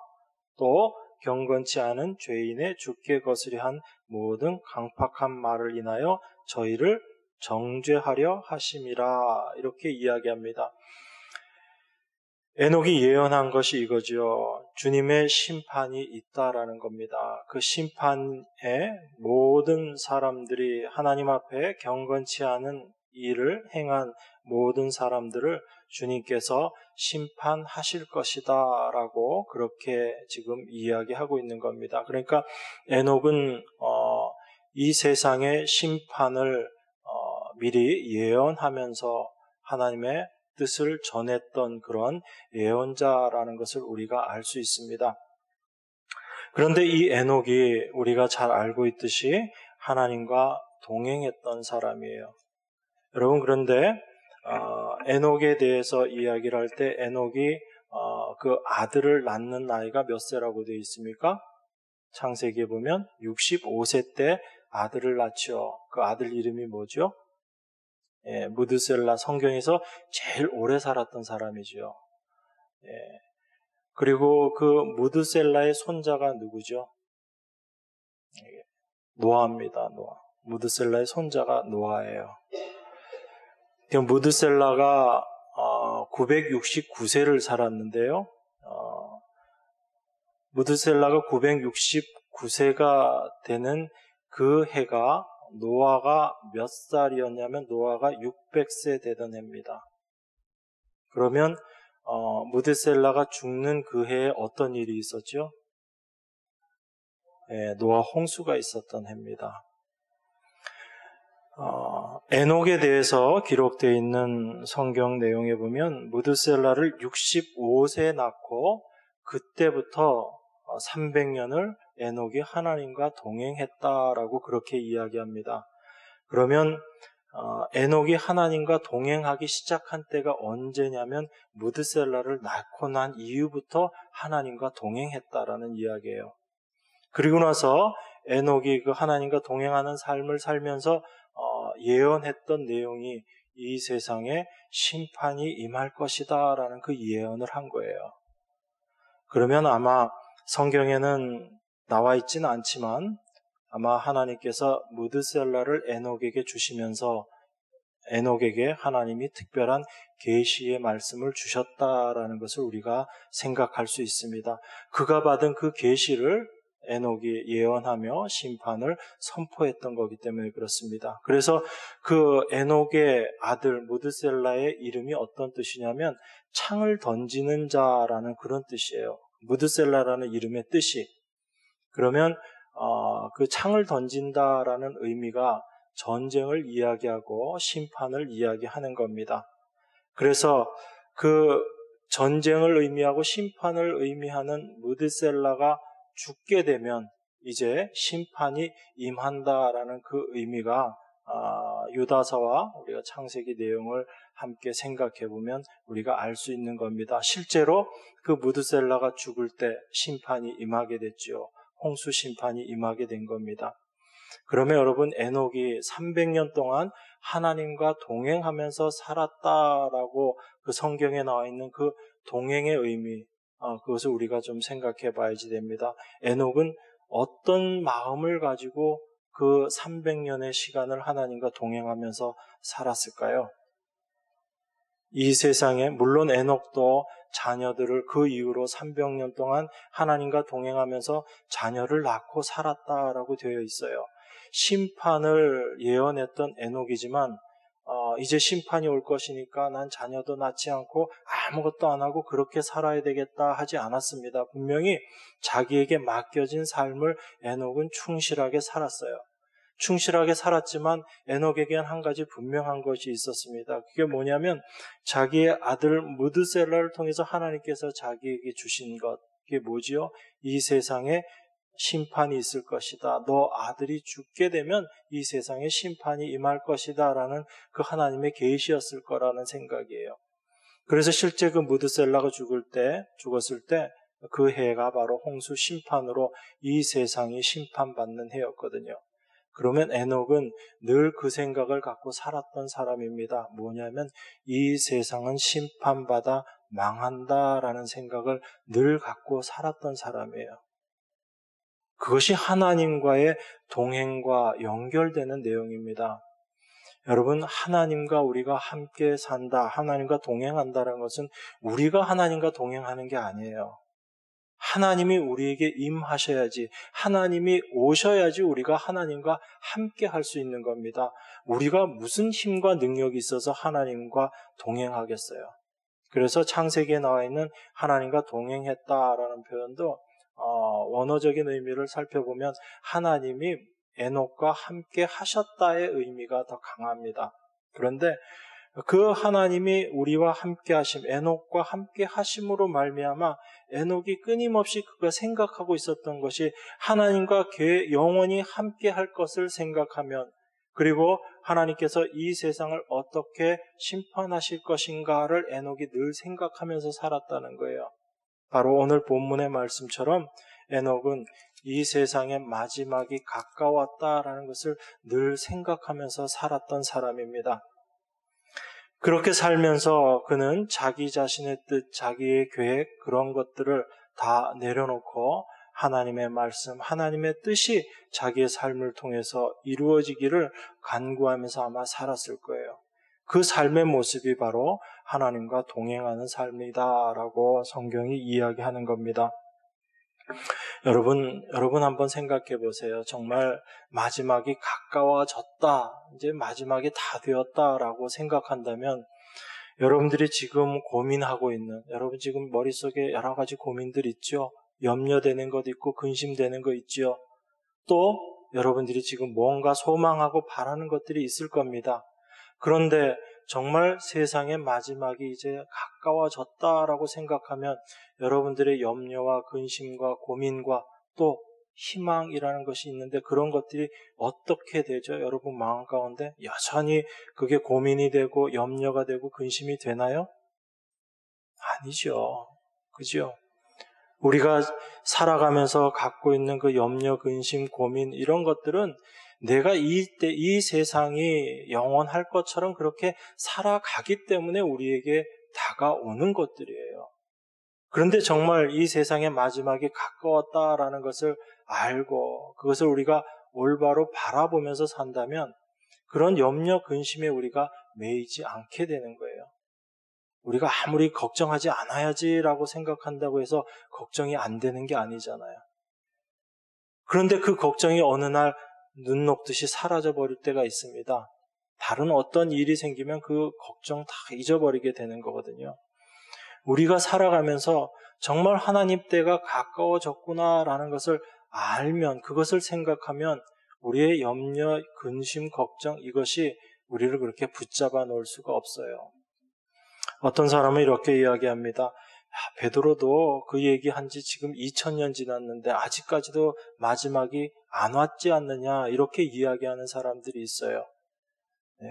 또 경건치 않은 죄인의 주께 거스려 한 모든 강팍한 말을 인하여 저희를 정죄하려 하심이라 이렇게 이야기합니다. 에녹이 예언한 것이 이거죠. 주님의 심판이 있다라는 겁니다. 그 심판에 모든 사람들이 하나님 앞에 경건치 않은 일을 행한 모든 사람들을 주님께서 심판하실 것이다 라고 그렇게 지금 이야기하고 있는 겁니다. 그러니까 에녹은 이 세상의 심판을 미리 예언하면서 하나님의 뜻을 전했던 그런 예언자라는 것을 우리가 알 수 있습니다. 그런데 이 에녹이 우리가 잘 알고 있듯이 하나님과 동행했던 사람이에요. 여러분 그런데 에녹에 대해서 이야기를 할 때 에녹이 그 아들을 낳는 나이가 몇 세라고 되어 있습니까? 창세기에 보면 65세 때 아들을 낳죠. 그 아들 이름이 뭐죠? 무드셀라, 성경에서 제일 오래 살았던 사람이죠. 그리고 그 무드셀라의 손자가 누구죠? 노아입니다. 노아. 무드셀라의 손자가 노아예요. 무드셀라가 969세를 살았는데요. 무드셀라가 969세가 되는 그 해가 노아가 몇 살이었냐면 노아가 600세 되던 해입니다. 그러면 무드셀라가 죽는 그 해에 어떤 일이 있었죠? 노아 홍수가 있었던 해입니다. 에녹에 대해서 기록되어 있는 성경 내용에 보면 무드셀라를 65세에 낳고 그때부터 300년을 에녹이 하나님과 동행했다라고 그렇게 이야기합니다. 그러면 에녹이 하나님과 동행하기 시작한 때가 언제냐면 무드셀라를 낳고 난 이후부터 하나님과 동행했다라는 이야기예요. 그리고 나서 에녹이 그 하나님과 동행하는 삶을 살면서 예언했던 내용이 이 세상에 심판이 임할 것이다 라는 그 예언을 한 거예요. 그러면 아마 성경에는 나와 있지는 않지만 아마 하나님께서 무드셀라를 에녹에게 주시면서 에녹에게 하나님이 특별한 계시의 말씀을 주셨다라는 것을 우리가 생각할 수 있습니다. 그가 받은 그 계시를 에녹이 예언하며 심판을 선포했던 거기 때문에 그렇습니다. 그래서 그 에녹의 아들 무드셀라의 이름이 어떤 뜻이냐면 창을 던지는 자라는 그런 뜻이에요. 무드셀라라는 이름의 뜻이. 그러면 그 창을 던진다라는 의미가 전쟁을 이야기하고 심판을 이야기하는 겁니다. 그래서 그 전쟁을 의미하고 심판을 의미하는 무드셀라가 죽게 되면 이제 심판이 임한다라는 그 의미가 유다서와 우리가 창세기 내용을 함께 생각해 보면 우리가 알 수 있는 겁니다. 실제로 그 무드셀라가 죽을 때 심판이 임하게 됐죠. 홍수 심판이 임하게 된 겁니다. 그러면 여러분 에녹이 300년 동안 하나님과 동행하면서 살았다라고 그 성경에 나와 있는 그 동행의 의미, 그것을 우리가 좀 생각해 봐야지 됩니다. 에녹은 어떤 마음을 가지고 그 300년의 시간을 하나님과 동행하면서 살았을까요? 이 세상에 물론 에녹도 자녀들을 그 이후로 300년 동안 하나님과 동행하면서 자녀를 낳고 살았다라고 되어 있어요. 심판을 예언했던 에녹이지만 이제 심판이 올 것이니까 난 자녀도 낳지 않고 아무것도 안 하고 그렇게 살아야 되겠다 하지 않았습니다. 분명히 자기에게 맡겨진 삶을 에녹은 충실하게 살았어요. 충실하게 살았지만 에녹에게는 한 가지 분명한 것이 있었습니다. 그게 뭐냐면 자기의 아들 무드셀라를 통해서 하나님께서 자기에게 주신 것, 그게 뭐지요? 이 세상에 심판이 있을 것이다. 너 아들이 죽게 되면 이 세상에 심판이 임할 것이다 라는 그 하나님의 계시였을 거라는 생각이에요. 그래서 실제 그 무드셀라가 죽었을 때 그 해가 바로 홍수 심판으로 이 세상이 심판받는 해였거든요. 그러면 에녹은 늘 그 생각을 갖고 살았던 사람입니다. 뭐냐면 이 세상은 심판받아 망한다라는 생각을 늘 갖고 살았던 사람이에요. 그것이 하나님과의 동행과 연결되는 내용입니다. 여러분, 하나님과 우리가 함께 산다, 하나님과 동행한다는 것은 우리가 하나님과 동행하는 게 아니에요. 하나님이 우리에게 임하셔야지, 하나님이 오셔야지 우리가 하나님과 함께 할 수 있는 겁니다. 우리가 무슨 힘과 능력이 있어서 하나님과 동행하겠어요? 그래서 창세기에 나와 있는 하나님과 동행했다라는 표현도 원어적인 의미를 살펴보면 하나님이 에녹과 함께 하셨다의 의미가 더 강합니다. 그런데 그 하나님이 우리와 함께 하심, 에녹과 함께 하심으로 말미암아 에녹이 끊임없이 그가 생각하고 있었던 것이 하나님과 영원히 함께 할 것을 생각하면, 그리고 하나님께서 이 세상을 어떻게 심판하실 것인가를 에녹이 늘 생각하면서 살았다는 거예요. 바로 오늘 본문의 말씀처럼 에녹은 이 세상의 마지막이 가까웠다라는 것을 늘 생각하면서 살았던 사람입니다. 그렇게 살면서 그는 자기 자신의 뜻, 자기의 계획, 그런 것들을 다 내려놓고 하나님의 말씀, 하나님의 뜻이 자기의 삶을 통해서 이루어지기를 간구하면서 아마 살았을 거예요. 그 삶의 모습이 바로 하나님과 동행하는 삶이다라고 성경이 이야기하는 겁니다. 여러분 한번 생각해 보세요. 정말 마지막이 가까워졌다, 이제 마지막이 다 되었다라고 생각한다면 여러분들이 지금 고민하고 있는, 여러분 지금 머릿속에 여러 가지 고민들 있죠? 염려되는 것 있고 근심되는 거 있죠? 또 여러분들이 지금 뭔가 소망하고 바라는 것들이 있을 겁니다. 그런데 정말 세상의 마지막이 이제 가까워졌다라고 생각하면 여러분들의 염려와 근심과 고민과 또 희망이라는 것이 있는데 그런 것들이 어떻게 되죠? 여러분 마음 가운데 여전히 그게 고민이 되고 염려가 되고 근심이 되나요? 아니죠. 그죠? 우리가 살아가면서 갖고 있는 그 염려, 근심, 고민 이런 것들은 내가 이 세상이 영원할 것처럼 그렇게 살아가기 때문에 우리에게 다가오는 것들이에요. 그런데 정말 이 세상의 마지막이 가까웠다라는 것을 알고 그것을 우리가 올바로 바라보면서 산다면 그런 염려, 근심에 우리가 매이지 않게 되는 거예요. 우리가 아무리 걱정하지 않아야지라고 생각한다고 해서 걱정이 안 되는 게 아니잖아요. 그런데 그 걱정이 어느 날 눈 녹듯이 사라져버릴 때가 있습니다. 다른 어떤 일이 생기면 그 걱정 다 잊어버리게 되는 거거든요. 우리가 살아가면서 정말 하나님 때가 가까워졌구나라는 것을 알면, 그것을 생각하면 우리의 염려, 근심, 걱정 이것이 우리를 그렇게 붙잡아 놓을 수가 없어요. 어떤 사람은 이렇게 이야기합니다. 베드로도 그 얘기한 지 지금 2000년 지났는데 아직까지도 마지막이 안 왔지 않느냐 이렇게 이야기하는 사람들이 있어요. 네.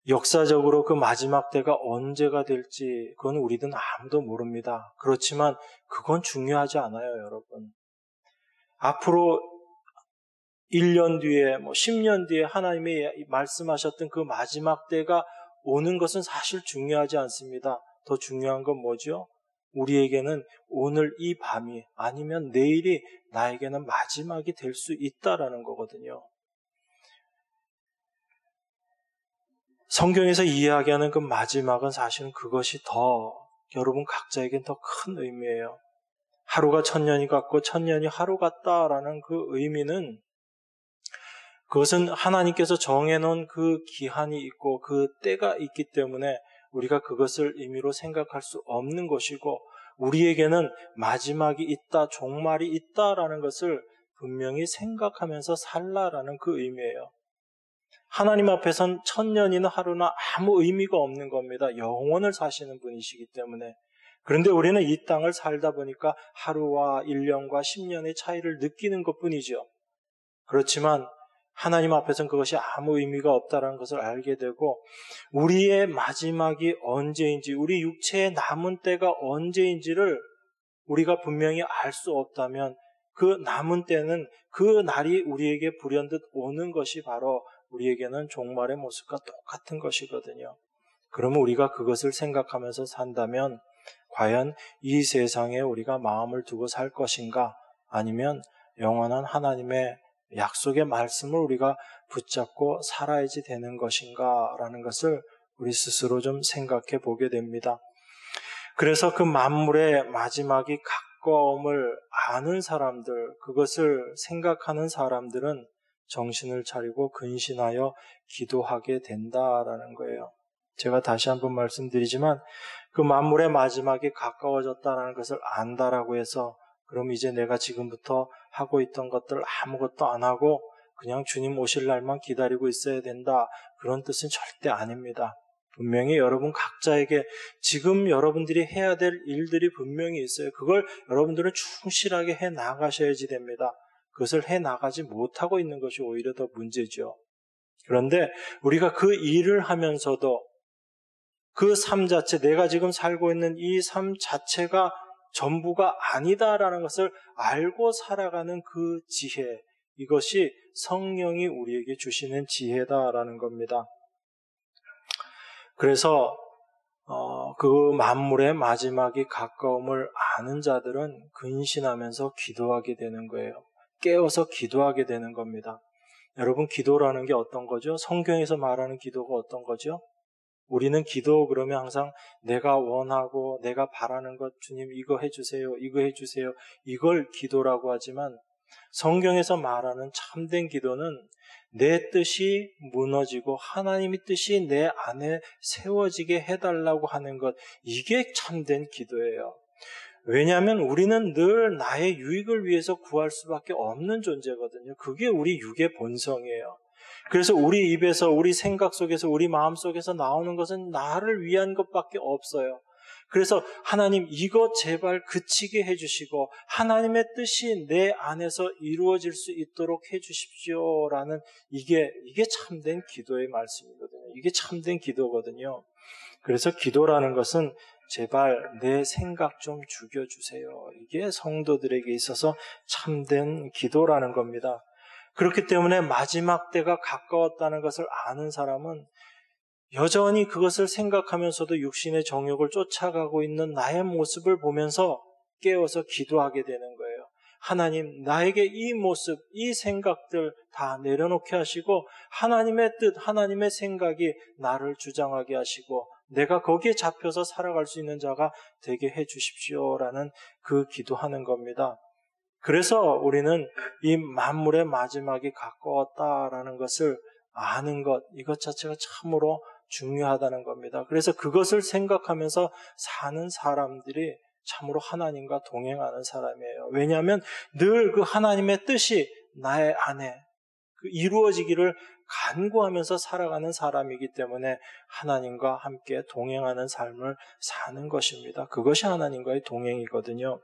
역사적으로 그 마지막 때가 언제가 될지 그건 우리는 아무도 모릅니다. 그렇지만 그건 중요하지 않아요, 여러분. 앞으로 1년 뒤에 10년 뒤에 하나님이 말씀하셨던 그 마지막 때가 오는 것은 사실 중요하지 않습니다. 더 중요한 건 뭐죠? 우리에게는 오늘 이 밤이 아니면 내일이 나에게는 마지막이 될 수 있다라는 거거든요. 성경에서 이야기하는 그 마지막은 사실은 그것이 여러분 각자에겐 더 큰 의미예요. 하루가 1000년이 같고 1000년이 하루 같다라는 그 의미는 그것은 하나님께서 정해놓은 그 기한이 있고 그 때가 있기 때문에 우리가 그것을 의미로 생각할 수 없는 것이고 우리에게는 마지막이 있다, 종말이 있다라는 것을 분명히 생각하면서 살라라는 그 의미예요. 하나님 앞에선 1000년이나 하루나 아무 의미가 없는 겁니다. 영원을 사시는 분이시기 때문에. 그런데 우리는 이 땅을 살다 보니까 하루와 1년과 10년의 차이를 느끼는 것뿐이죠. 그렇지만 하나님 앞에서는 그것이 아무 의미가 없다는 것을 알게 되고 우리의 마지막이 언제인지, 우리 육체의 남은 때가 언제인지를 우리가 분명히 알 수 없다면 그 남은 때는 그 날이 우리에게 불현듯 오는 것이 바로 우리에게는 종말의 모습과 똑같은 것이거든요. 그러면 우리가 그것을 생각하면서 산다면 과연 이 세상에 우리가 마음을 두고 살 것인가, 아니면 영원한 하나님의 약속의 말씀을 우리가 붙잡고 살아야지 되는 것인가 라는 것을 우리 스스로 좀 생각해 보게 됩니다. 그래서 그 만물의 마지막이 가까움을 아는 사람들, 그것을 생각하는 사람들은 정신을 차리고 근신하여 기도하게 된다라는 거예요. 제가 다시 한번 말씀드리지만 그 만물의 마지막이 가까워졌다는 것을 안다라고 해서 그럼 이제 내가 지금부터 하고 있던 것들 아무것도 안 하고 그냥 주님 오실 날만 기다리고 있어야 된다, 그런 뜻은 절대 아닙니다. 분명히 여러분 각자에게 지금 여러분들이 해야 될 일들이 분명히 있어요. 그걸 여러분들은 충실하게 해 나가셔야지 됩니다. 그것을 해 나가지 못하고 있는 것이 오히려 더 문제죠. 그런데 우리가 그 일을 하면서도 그 삶 자체, 내가 지금 살고 있는 이 삶 자체가 전부가 아니다라는 것을 알고 살아가는 그 지혜, 이것이 성령이 우리에게 주시는 지혜다라는 겁니다. 그래서 그 만물의 마지막이 가까움을 아는 자들은 근신하면서 기도하게 되는 거예요. 깨어서 기도하게 되는 겁니다. 여러분, 기도라는 게 어떤 거죠? 성경에서 말하는 기도가 어떤 거죠? 우리는 기도 그러면 항상 내가 원하고 내가 바라는 것, 주님 이거 해주세요, 이거 해주세요, 이걸 기도라고 하지만 성경에서 말하는 참된 기도는 내 뜻이 무너지고 하나님의 뜻이 내 안에 세워지게 해달라고 하는 것, 이게 참된 기도예요. 왜냐하면 우리는 늘 나의 유익을 위해서 구할 수밖에 없는 존재거든요. 그게 우리 육의 본성이에요. 그래서 우리 입에서, 우리 생각 속에서, 우리 마음 속에서 나오는 것은 나를 위한 것밖에 없어요. 그래서 하나님 이것 제발 그치게 해주시고 하나님의 뜻이 내 안에서 이루어질 수 있도록 해주십시오라는 이게 참된 기도의 말씀이거든요. 이게 참된 기도거든요. 그래서 기도라는 것은 제발 내 생각 좀 죽여주세요. 이게 성도들에게 있어서 참된 기도라는 겁니다. 그렇기 때문에 마지막 때가 가까웠다는 것을 아는 사람은 여전히 그것을 생각하면서도 육신의 정욕을 쫓아가고 있는 나의 모습을 보면서 깨어서 기도하게 되는 거예요. 하나님, 나에게 이 모습, 이 생각들 다 내려놓게 하시고 하나님의 뜻, 하나님의 생각이 나를 주장하게 하시고 내가 거기에 잡혀서 살아갈 수 있는 자가 되게 해 주십시오라는 그 기도하는 겁니다. 그래서 우리는 이 만물의 마지막이 가까웠다라는 것을 아는 것, 이것 자체가 참으로 중요하다는 겁니다. 그래서 그것을 생각하면서 사는 사람들이 참으로 하나님과 동행하는 사람이에요. 왜냐하면 늘 그 하나님의 뜻이 나의 안에 그 이루어지기를 간구하면서 살아가는 사람이기 때문에 하나님과 함께 동행하는 삶을 사는 것입니다. 그것이 하나님과의 동행이거든요.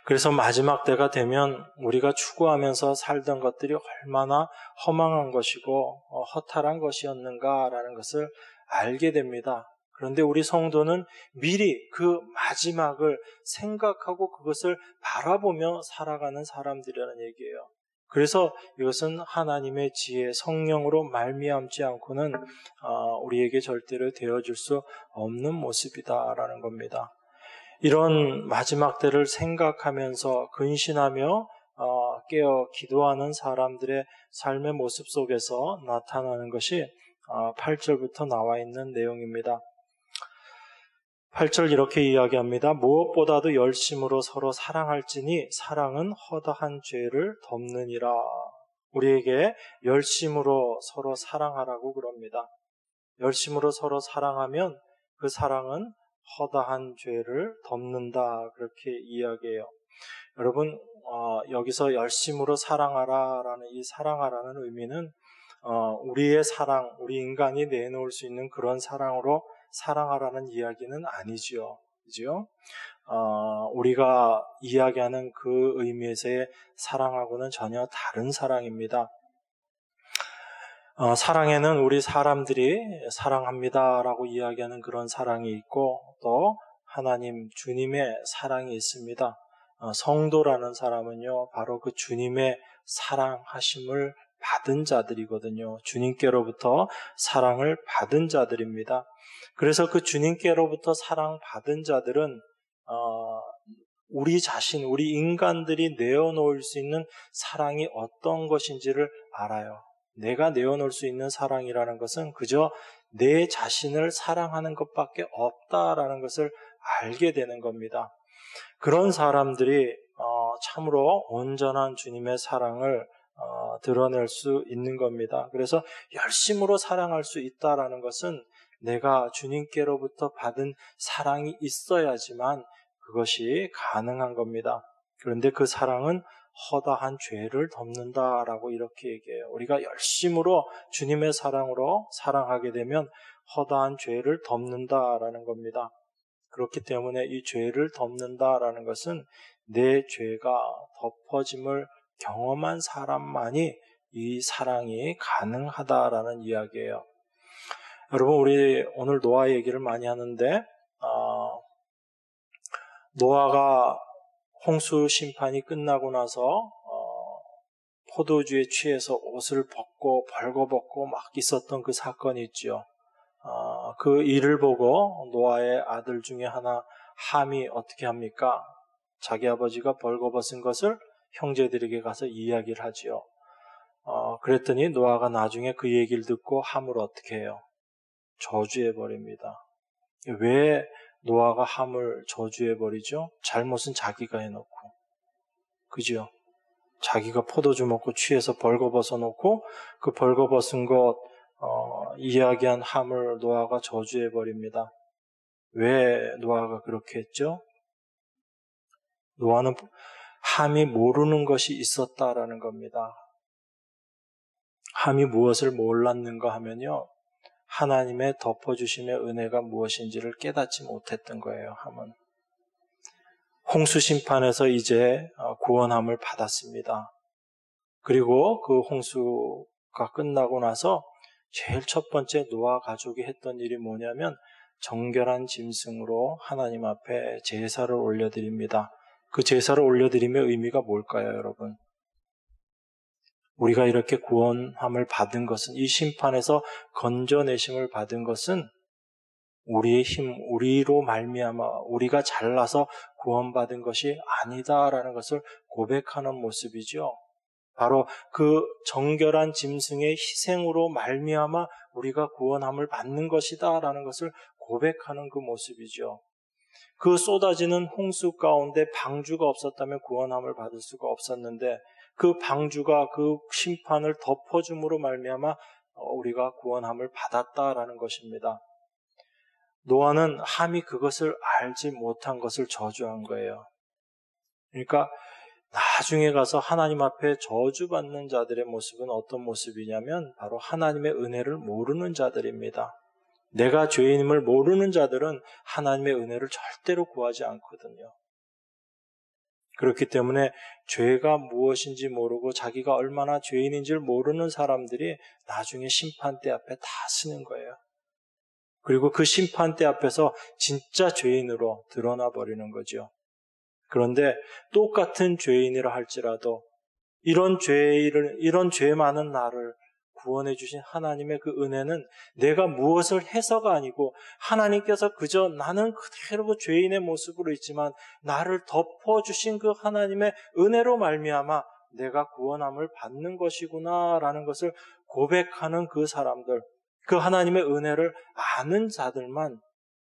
그래서 마지막 때가 되면 우리가 추구하면서 살던 것들이 얼마나 허망한 것이고 허탈한 것이었는가라는 것을 알게 됩니다. 그런데 우리 성도는 미리 그 마지막을 생각하고 그것을 바라보며 살아가는 사람들이라는 얘기예요. 그래서 이것은 하나님의 지혜, 성령으로 말미암지 않고는 우리에게 절대로 되어줄 수 없는 모습이다라는 겁니다. 이런 마지막 때를 생각하면서 근신하며 깨어 기도하는 사람들의 삶의 모습 속에서 나타나는 것이 8절부터 나와 있는 내용입니다. 8절 이렇게 이야기합니다. 무엇보다도 열심으로 서로 사랑할지니 사랑은 허다한 죄를 덮느니라. 우리에게 열심으로 서로 사랑하라고 그럽니다. 열심으로 서로 사랑하면 그 사랑은 허다한 죄를 덮는다, 그렇게 이야기해요. 여러분, 여기서 열심으로 사랑하라라는 이 사랑하라는 의미는 우리의 사랑, 우리 인간이 내놓을 수 있는 그런 사랑으로 사랑하라는 이야기는 아니지요. 그죠? 우리가 이야기하는 그 의미에서의 사랑하고는 전혀 다른 사랑입니다. 사랑에는 우리 사람들이 사랑합니다라고 이야기하는 그런 사랑이 있고 또 하나님 주님의 사랑이 있습니다. 성도라는 사람은요 바로 그 주님의 사랑하심을 받은 자들이거든요. 주님께로부터 사랑을 받은 자들입니다. 그래서 그 주님께로부터 사랑받은 자들은 우리 자신, 우리 인간들이 내어놓을 수 있는 사랑이 어떤 것인지를 알아요. 내가 내어놓을 수 있는 사랑이라는 것은 그저 내 자신을 사랑하는 것밖에 없다라는 것을 알게 되는 겁니다. 그런 사람들이 참으로 온전한 주님의 사랑을 드러낼 수 있는 겁니다. 그래서 열심으로 사랑할 수 있다라는 것은 내가 주님께로부터 받은 사랑이 있어야지만 그것이 가능한 겁니다. 그런데 그 사랑은 허다한 죄를 덮는다라고 이렇게 얘기해요. 우리가 열심으로 주님의 사랑으로 사랑하게 되면 허다한 죄를 덮는다라는 겁니다. 그렇기 때문에 이 죄를 덮는다라는 것은 내 죄가 덮어짐을 경험한 사람만이 이 사랑이 가능하다라는 이야기예요. 여러분, 우리 오늘 노아 얘기를 많이 하는데 노아가 홍수 심판이 끝나고 나서 포도주에 취해서 옷을 벗고 벌거벗고 막 있었던 그 사건이 있죠. 그 일을 보고 노아의 아들 중에 하나 함이 어떻게 합니까? 자기 아버지가 벌거벗은 것을 형제들에게 가서 이야기를 하지요. 그랬더니 노아가 나중에 그 얘기를 듣고 함을 어떻게 해요? 저주해버립니다. 왜 노아가 함을 저주해버리죠? 잘못은 자기가 해놓고. 그죠? 자기가 포도주 먹고 취해서 벌거벗어 놓고 그 벌거벗은 것 이야기한 함을 노아가 저주해버립니다. 왜 노아가 그렇게 했죠? 노아는 함이 모르는 것이 있었다라는 겁니다. 함이 무엇을 몰랐는가 하면요, 하나님의 덮어주심의 은혜가 무엇인지를 깨닫지 못했던 거예요. 함은 홍수 심판에서 이제 구원함을 받았습니다. 그리고 그 홍수가 끝나고 나서 제일 첫 번째 노아 가족이 했던 일이 뭐냐면 정결한 짐승으로 하나님 앞에 제사를 올려드립니다. 그 제사를 올려드림의 의미가 뭘까요, 여러분? 우리가 이렇게 구원함을 받은 것은, 이 심판에서 건져내심을 받은 것은 우리의 힘, 우리로 말미암아 우리가 잘나서 구원받은 것이 아니다라는 것을 고백하는 모습이죠. 바로 그 정결한 짐승의 희생으로 말미암아 우리가 구원함을 받는 것이다라는 것을 고백하는 그 모습이죠. 그 쏟아지는 홍수 가운데 방주가 없었다면 구원함을 받을 수가 없었는데 그 방주가 그 심판을 덮어줌으로 말미암아 우리가 구원함을 받았다라는 것입니다. 노아는 함이 그것을 알지 못한 것을 저주한 거예요. 그러니까 나중에 가서 하나님 앞에 저주받는 자들의 모습은 어떤 모습이냐면 바로 하나님의 은혜를 모르는 자들입니다. 내가 죄인임을 모르는 자들은 하나님의 은혜를 절대로 구하지 않거든요. 그렇기 때문에 죄가 무엇인지 모르고 자기가 얼마나 죄인인지를 모르는 사람들이 나중에 심판대 앞에 다 서는 거예요. 그리고 그 심판대 앞에서 진짜 죄인으로 드러나 버리는 거죠. 그런데 똑같은 죄인이라 할지라도 이런 죄 많은 나를 구원해 주신 하나님의 그 은혜는 내가 무엇을 해서가 아니고 하나님께서 그저 나는 그대로 죄인의 모습으로 있지만 나를 덮어주신 그 하나님의 은혜로 말미암아 내가 구원함을 받는 것이구나라는 것을 고백하는 그 사람들, 그 하나님의 은혜를 아는 자들만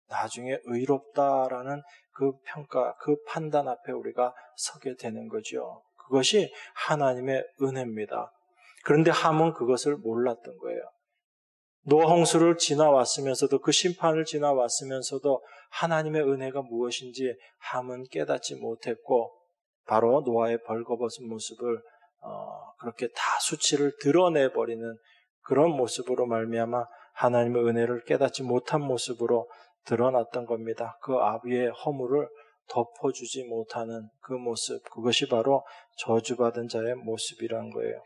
나중에 의롭다라는 그 평가, 그 판단 앞에 우리가 서게 되는 거죠. 그것이 하나님의 은혜입니다. 그런데 함은 그것을 몰랐던 거예요. 노아 홍수를 지나왔으면서도 그 심판을 지나왔으면서도 하나님의 은혜가 무엇인지 함은 깨닫지 못했고 바로 노아의 벌거벗은 모습을 그렇게 다 수치를 드러내버리는 그런 모습으로 말미암아 하나님의 은혜를 깨닫지 못한 모습으로 드러났던 겁니다. 그 아비의 허물을 덮어주지 못하는 그 모습, 그것이 바로 저주받은 자의 모습이란 거예요.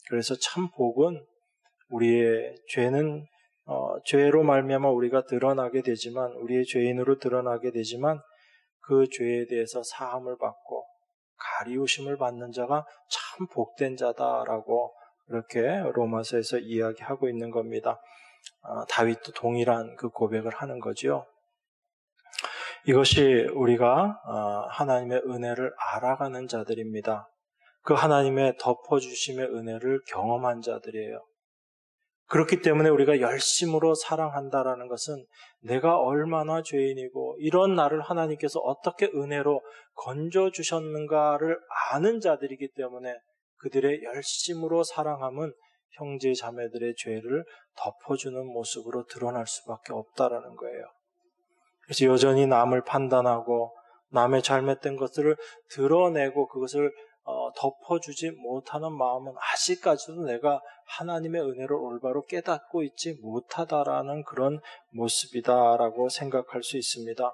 그래서 참 복은 우리의 죄는 죄로 말미암아 우리가 드러나게 되지만 우리의 죄인으로 드러나게 되지만 그 죄에 대해서 사함을 받고 가리우심을 받는 자가 참 복된 자다라고 이렇게 로마서에서 이야기하고 있는 겁니다. 다윗도 동일한 그 고백을 하는 거지요. 이것이 우리가 하나님의 은혜를 알아가는 자들입니다. 그 하나님의 덮어주심의 은혜를 경험한 자들이에요. 그렇기 때문에 우리가 열심으로 사랑한다라는 것은 내가 얼마나 죄인이고 이런 나를 하나님께서 어떻게 은혜로 건져주셨는가를 아는 자들이기 때문에 그들의 열심으로 사랑함은 형제 자매들의 죄를 덮어주는 모습으로 드러날 수밖에 없다라는 거예요. 그래서 여전히 남을 판단하고 남의 잘못된 것들을 드러내고 그것을 덮어주지 못하는 마음은 아직까지도 내가 하나님의 은혜를 올바로 깨닫고 있지 못하다라는 그런 모습이다라고 생각할 수 있습니다.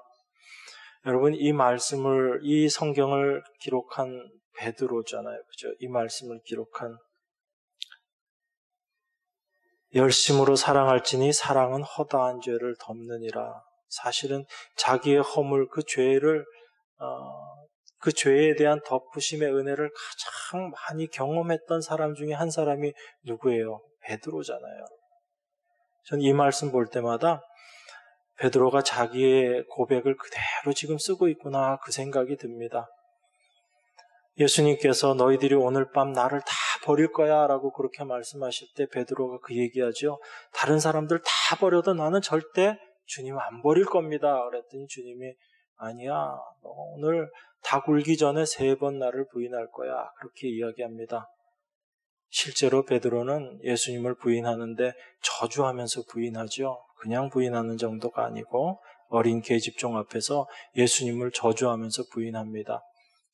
여러분, 이 성경을 기록한 베드로잖아요. 그죠? 이 말씀을 기록한 열심으로 사랑할지니 사랑은 허다한 죄를 덮느니라. 사실은 자기의 허물, 그 죄에 대한 덮으심의 은혜를 가장 많이 경험했던 사람 중에 한 사람이 누구예요? 베드로잖아요. 전 이 말씀 볼 때마다 베드로가 자기의 고백을 그대로 지금 쓰고 있구나 그 생각이 듭니다. 예수님께서 너희들이 오늘 밤 나를 다 버릴 거야 라고 그렇게 말씀하실 때 베드로가 그 얘기하죠. 다른 사람들 다 버려도 나는 절대 주님 안 버릴 겁니다. 그랬더니 주님이 아니야, 너 오늘 다 굴기 전에 3번 나를 부인할 거야. 그렇게 이야기합니다. 실제로 베드로는 예수님을 부인하는데 저주하면서 부인하죠. 그냥 부인하는 정도가 아니고 어린 계집종 앞에서 예수님을 저주하면서 부인합니다.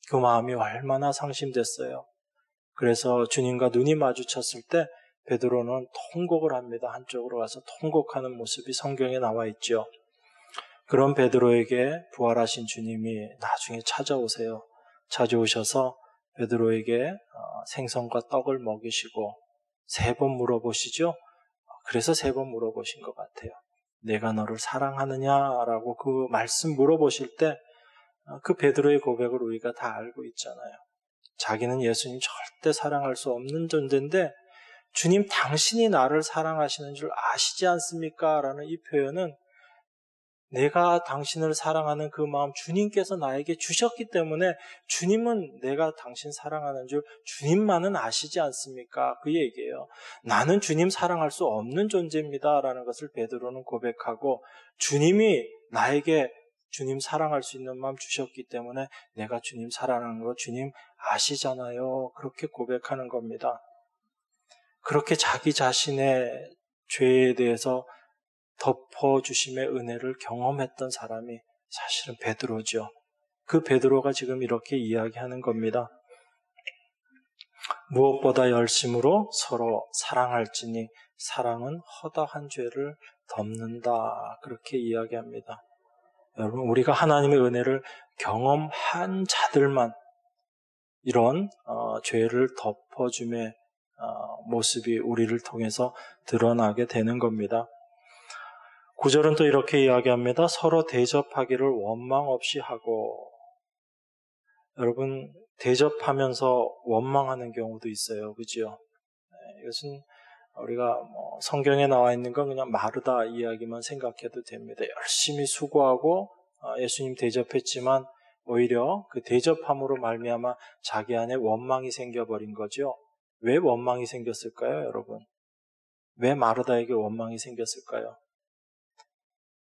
그 마음이 얼마나 상심됐어요. 그래서 주님과 눈이 마주쳤을 때 베드로는 통곡을 합니다. 한쪽으로 가서 통곡하는 모습이 성경에 나와 있죠. 그런 베드로에게 부활하신 주님이 나중에 찾아오세요. 찾아오셔서 베드로에게 생선과 떡을 먹이시고 3번 물어보시죠. 그래서 3번 물어보신 것 같아요. 내가 너를 사랑하느냐라고 그 말씀 물어보실 때 그 베드로의 고백을 우리가 다 알고 있잖아요. 자기는 예수님 절대 사랑할 수 없는 존재인데 주님 당신이 나를 사랑하시는 줄 아시지 않습니까? 라는 이 표현은 내가 당신을 사랑하는 그 마음 주님께서 나에게 주셨기 때문에 주님은 내가 당신 사랑하는 줄 주님만은 아시지 않습니까? 그 얘기예요. 나는 주님 사랑할 수 없는 존재입니다. 라는 것을 베드로는 고백하고 주님이 나에게 주님 사랑할 수 있는 마음 주셨기 때문에 내가 주님 사랑하는 거 주님 아시잖아요. 그렇게 고백하는 겁니다. 그렇게 자기 자신의 죄에 대해서 덮어주심의 은혜를 경험했던 사람이 사실은 베드로죠. 그 베드로가 지금 이렇게 이야기하는 겁니다. 무엇보다 열심으로 서로 사랑할지니 사랑은 허다한 죄를 덮는다. 그렇게 이야기합니다. 여러분, 우리가 하나님의 은혜를 경험한 자들만 이런 죄를 덮어줌의 모습이 우리를 통해서 드러나게 되는 겁니다. 9절은 또 이렇게 이야기합니다. 서로 대접하기를 원망 없이 하고. 여러분, 대접하면서 원망하는 경우도 있어요. 그죠? 이것은 우리가 성경에 나와 있는 건 그냥 마르다 이야기만 생각해도 됩니다. 열심히 수고하고 예수님 대접했지만 오히려 그 대접함으로 말미암아 자기 안에 원망이 생겨버린 거죠. 왜 원망이 생겼을까요, 여러분? 왜 마르다에게 원망이 생겼을까요?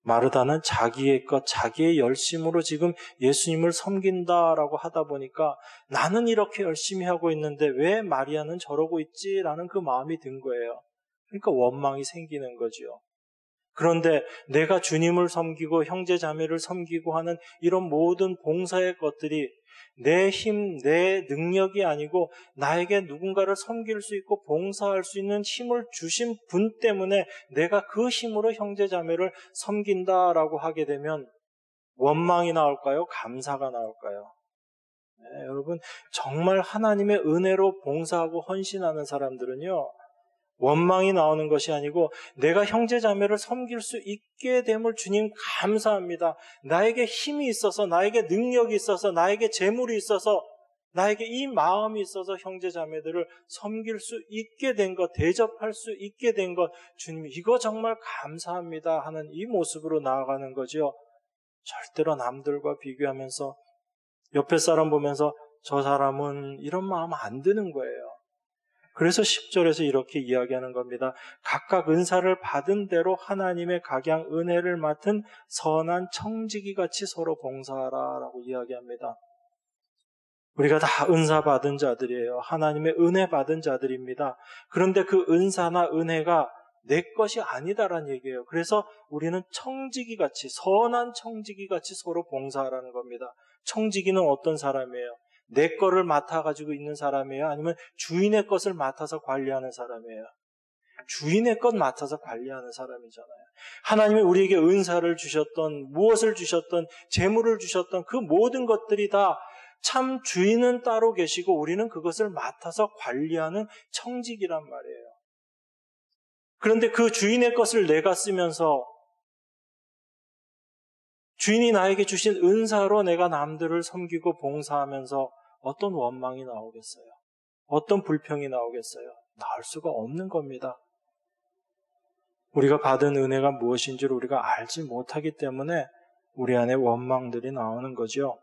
마르다는 자기의 것, 자기의 열심으로 지금 예수님을 섬긴다라고 하다 보니까 나는 이렇게 열심히 하고 있는데 왜 마리아는 저러고 있지라는 그 마음이 든 거예요. 그러니까 원망이 생기는 거죠. 그런데 내가 주님을 섬기고 형제 자매를 섬기고 하는 이런 모든 봉사의 것들이 내 힘, 내 능력이 아니고 나에게 누군가를 섬길 수 있고 봉사할 수 있는 힘을 주신 분 때문에 내가 그 힘으로 형제 자매를 섬긴다라고 하게 되면 원망이 나올까요? 감사가 나올까요? 네, 여러분, 정말 하나님의 은혜로 봉사하고 헌신하는 사람들은요, 원망이 나오는 것이 아니고 내가 형제 자매를 섬길 수 있게 됨을 주님 감사합니다. 나에게 힘이 있어서, 나에게 능력이 있어서, 나에게 재물이 있어서, 나에게 이 마음이 있어서 형제 자매들을 섬길 수 있게 된 것, 대접할 수 있게 된 것, 주님 이거 정말 감사합니다 하는 이 모습으로 나아가는 거죠. 절대로 남들과 비교하면서 옆에 사람 보면서 저 사람은 이런 마음 안 드는 거예요. 그래서 10절에서 이렇게 이야기하는 겁니다. 각각 은사를 받은 대로 하나님의 각양 은혜를 맡은 선한 청지기 같이 서로 봉사하라라고 이야기합니다. 우리가 다 은사 받은 자들이에요. 하나님의 은혜 받은 자들입니다. 그런데 그 은사나 은혜가 내 것이 아니다라는 얘기예요. 그래서 우리는 청지기 같이, 선한 청지기 같이 서로 봉사하라는 겁니다. 청지기는 어떤 사람이에요? 내 거를 맡아가지고 있는 사람이에요? 아니면 주인의 것을 맡아서 관리하는 사람이에요? 주인의 것 맡아서 관리하는 사람이잖아요. 하나님이 우리에게 은사를 주셨던, 무엇을 주셨던, 재물을 주셨던 그 모든 것들이 다 참 주인은 따로 계시고 우리는 그것을 맡아서 관리하는 청직이란 말이에요. 그런데 그 주인의 것을 내가 쓰면서 주인이 나에게 주신 은사로 내가 남들을 섬기고 봉사하면서 어떤 원망이 나오겠어요? 어떤 불평이 나오겠어요? 나올 수가 없는 겁니다. 우리가 받은 은혜가 무엇인지를 우리가 알지 못하기 때문에 우리 안에 원망들이 나오는 거죠.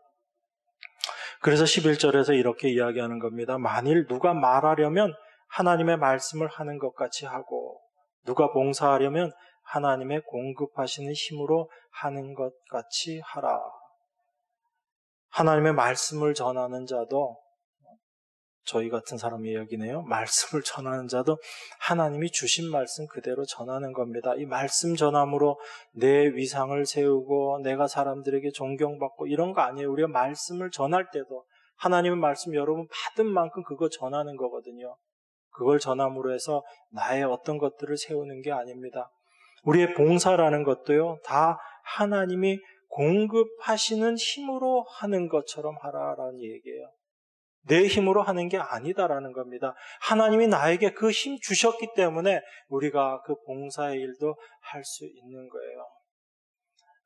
그래서 11절에서 이렇게 이야기하는 겁니다. 만일 누가 말하려면 하나님의 말씀을 하는 것 같이 하고 누가 봉사하려면 하나님의 공급하시는 힘으로 하는 것 같이 하라. 하나님의 말씀을 전하는 자도 저희 같은 사람의 이야기네요. 말씀을 전하는 자도 하나님이 주신 말씀 그대로 전하는 겁니다. 이 말씀 전함으로 내 위상을 세우고 내가 사람들에게 존경받고 이런 거 아니에요. 우리가 말씀을 전할 때도 하나님의 말씀 여러분 받은 만큼 그거 전하는 거거든요. 그걸 전함으로 해서 나의 어떤 것들을 세우는 게 아닙니다. 우리의 봉사라는 것도요, 다 하나님이 공급하시는 힘으로 하는 것처럼 하라라는 얘기예요. 내 힘으로 하는 게 아니다라는 겁니다. 하나님이 나에게 그 힘 주셨기 때문에 우리가 그 봉사의 일도 할 수 있는 거예요.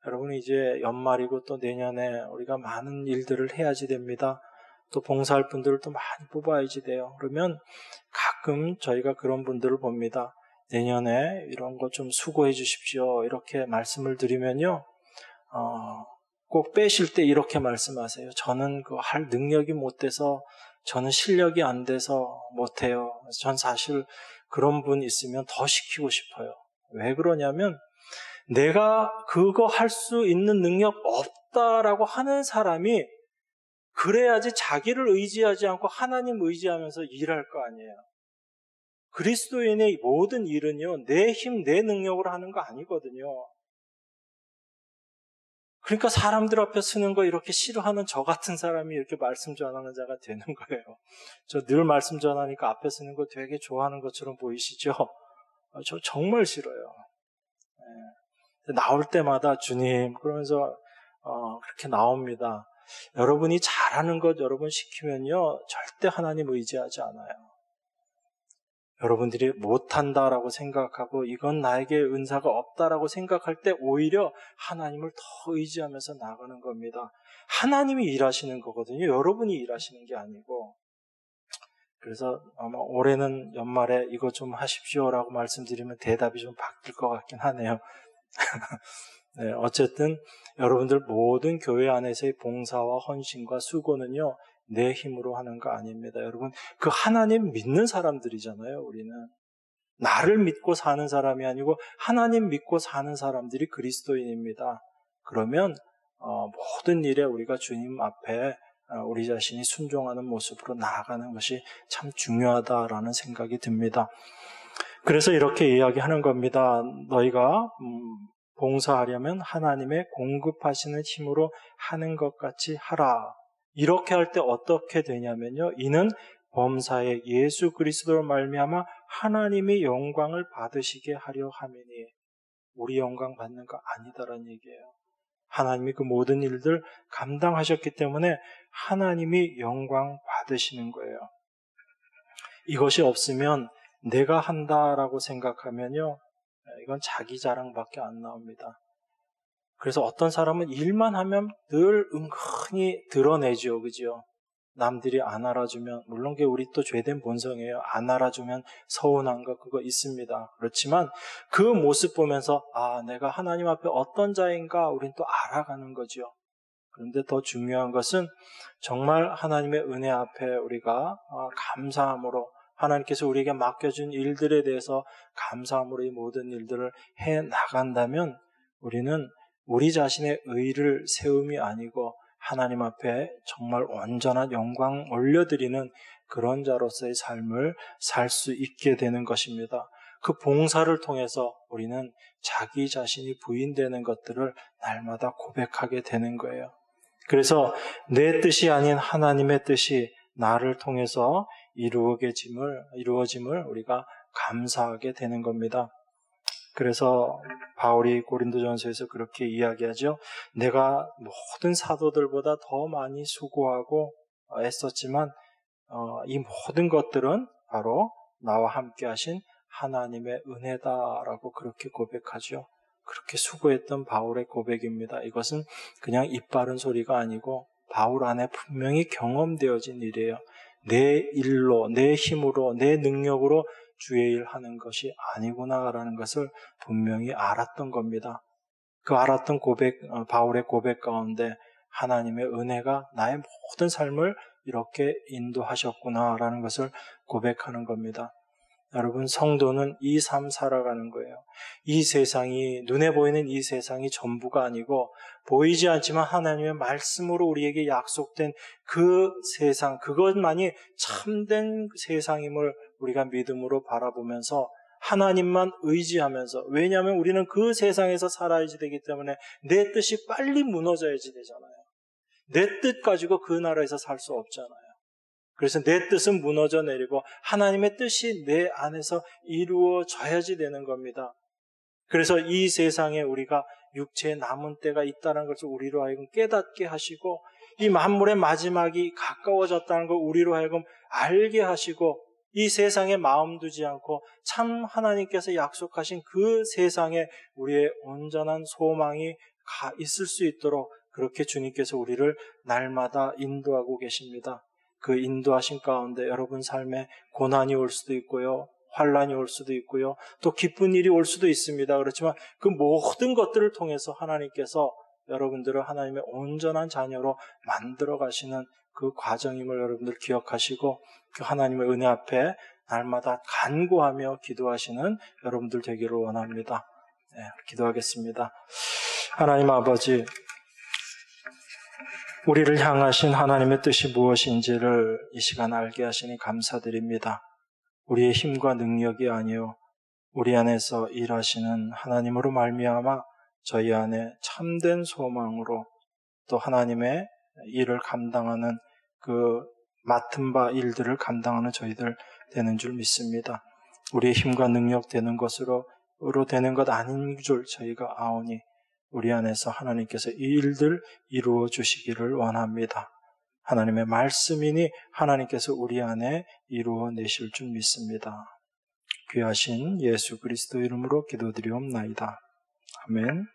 여러분 이제 연말이고 또 내년에 우리가 많은 일들을 해야지 됩니다. 또 봉사할 분들을 또 많이 뽑아야지 돼요. 그러면 가끔 저희가 그런 분들을 봅니다. 내년에 이런 거 좀 수고해 주십시오. 이렇게 말씀을 드리면요. 꼭 빼실 때 이렇게 말씀하세요. 저는 그 할 능력이 못 돼서, 저는 실력이 안 돼서 못 해요. 전 사실 그런 분 있으면 더 시키고 싶어요. 왜 그러냐면 내가 그거 할 수 있는 능력 없다라고 하는 사람이 그래야지 자기를 의지하지 않고 하나님 의지하면서 일할 거 아니에요. 그리스도인의 모든 일은요, 내 힘, 내 능력으로 하는 거 아니거든요. 그러니까 사람들 앞에 서는 거 이렇게 싫어하는 저 같은 사람이 이렇게 말씀 전하는 자가 되는 거예요. 저 늘 말씀 전하니까 앞에 서는 거 되게 좋아하는 것처럼 보이시죠? 저 정말 싫어요. 나올 때마다 주님 그러면서 그렇게 나옵니다. 여러분이 잘하는 것 여러분 시키면요 절대 하나님 의지하지 않아요. 여러분들이 못한다라고 생각하고 이건 나에게 은사가 없다라고 생각할 때 오히려 하나님을 더 의지하면서 나가는 겁니다. 하나님이 일하시는 거거든요. 여러분이 일하시는 게 아니고. 그래서 아마 올해는 연말에 이거 좀 하십시오라고 말씀드리면 대답이 좀 바뀔 것 같긴 하네요. 네, 어쨌든 여러분들 모든 교회 안에서의 봉사와 헌신과 수고는요. 내 힘으로 하는 거 아닙니다. 여러분 그 하나님 믿는 사람들이잖아요. 우리는 나를 믿고 사는 사람이 아니고 하나님 믿고 사는 사람들이 그리스도인입니다. 그러면 모든 일에 우리가 주님 앞에 우리 자신이 순종하는 모습으로 나아가는 것이 참 중요하다라는 생각이 듭니다. 그래서 이렇게 이야기하는 겁니다. 너희가 봉사하려면 하나님의 공급하시는 힘으로 하는 것 같이 하라. 이렇게 할 때 어떻게 되냐면요. 이는 범사에 예수 그리스도로 말미암아 하나님의 영광을 받으시게 하려 함이니 우리 영광 받는 거 아니다라는 얘기예요. 하나님이 그 모든 일들 감당하셨기 때문에 하나님이 영광 받으시는 거예요. 이것이 없으면 내가 한다라고 생각하면요. 이건 자기 자랑밖에 안 나옵니다. 그래서 어떤 사람은 일만 하면 늘 은근히 드러내죠. 그죠? 남들이 안 알아주면, 물론 그게 우리 또 죄된 본성이에요. 안 알아주면 서운한 거 그거 있습니다. 그렇지만 그 모습 보면서 내가 하나님 앞에 어떤 자인가 우린 또 알아가는 거죠. 그런데 더 중요한 것은 정말 하나님의 은혜 앞에 우리가 감사함으로 하나님께서 우리에게 맡겨준 일들에 대해서 감사함으로 이 모든 일들을 해 나간다면 우리는 우리 자신의 의를 세움이 아니고 하나님 앞에 정말 온전한 영광 올려드리는 그런 자로서의 삶을 살 수 있게 되는 것입니다. 그 봉사를 통해서 우리는 자기 자신이 부인되는 것들을 날마다 고백하게 되는 거예요. 그래서 내 뜻이 아닌 하나님의 뜻이 나를 통해서 이루어짐을 우리가 감사하게 되는 겁니다. 그래서 바울이 고린도전서에서 그렇게 이야기하죠. 내가 모든 사도들보다 더 많이 수고하고 애썼지만 이 모든 것들은 바로 나와 함께 하신 하나님의 은혜다라고 그렇게 고백하죠. 그렇게 수고했던 바울의 고백입니다. 이것은 그냥 입 바른 소리가 아니고 바울 안에 분명히 경험되어진 일이에요. 내 일로, 내 힘으로, 내 능력으로 주의 일 하는 것이 아니구나라는 것을 분명히 알았던 겁니다. 그 알았던 바울의 고백 가운데 하나님의 은혜가 나의 모든 삶을 이렇게 인도하셨구나라는 것을 고백하는 겁니다. 여러분, 성도는 이 삶 살아가는 거예요. 이 세상이, 눈에 보이는 이 세상이 전부가 아니고 보이지 않지만 하나님의 말씀으로 우리에게 약속된 그 세상, 그것만이 참된 세상임을 우리가 믿음으로 바라보면서 하나님만 의지하면서, 왜냐하면 우리는 그 세상에서 살아야지 되기 때문에 내 뜻이 빨리 무너져야지 되잖아요. 내 뜻 가지고 그 나라에서 살 수 없잖아요. 그래서 내 뜻은 무너져 내리고 하나님의 뜻이 내 안에서 이루어져야지 되는 겁니다. 그래서 이 세상에 우리가 육체의 남은 때가 있다는 것을 우리로 하여금 깨닫게 하시고, 이 만물의 마지막이 가까워졌다는 걸 우리로 하여금 알게 하시고, 이 세상에 마음 두지 않고 참 하나님께서 약속하신 그 세상에 우리의 온전한 소망이 있을 수 있도록 그렇게 주님께서 우리를 날마다 인도하고 계십니다. 그 인도하신 가운데 여러분 삶에 고난이 올 수도 있고요, 환난이 올 수도 있고요, 또 기쁜 일이 올 수도 있습니다. 그렇지만 그 모든 것들을 통해서 하나님께서 여러분들을 하나님의 온전한 자녀로 만들어 가시는 그 과정임을 여러분들 기억하시고, 그 하나님의 은혜 앞에 날마다 간구하며 기도하시는 여러분들 되기를 원합니다. 네, 기도하겠습니다. 하나님 아버지, 우리를 향하신 하나님의 뜻이 무엇인지를 이 시간 알게 하시니 감사드립니다. 우리의 힘과 능력이 아니요 우리 안에서 일하시는 하나님으로 말미암아 저희 안에 참된 소망으로 또 하나님의 일을 감당하는 그 맡은 바 일들을 감당하는 저희들 되는 줄 믿습니다. 우리의 힘과 능력 되는 것으로 되는 것 아닌 줄 저희가 아오니 우리 안에서 하나님께서 이 일들 이루어 주시기를 원합니다. 하나님의 말씀이니 하나님께서 우리 안에 이루어 내실 줄 믿습니다. 귀하신 예수 그리스도 이름으로 기도드리옵나이다. 아멘.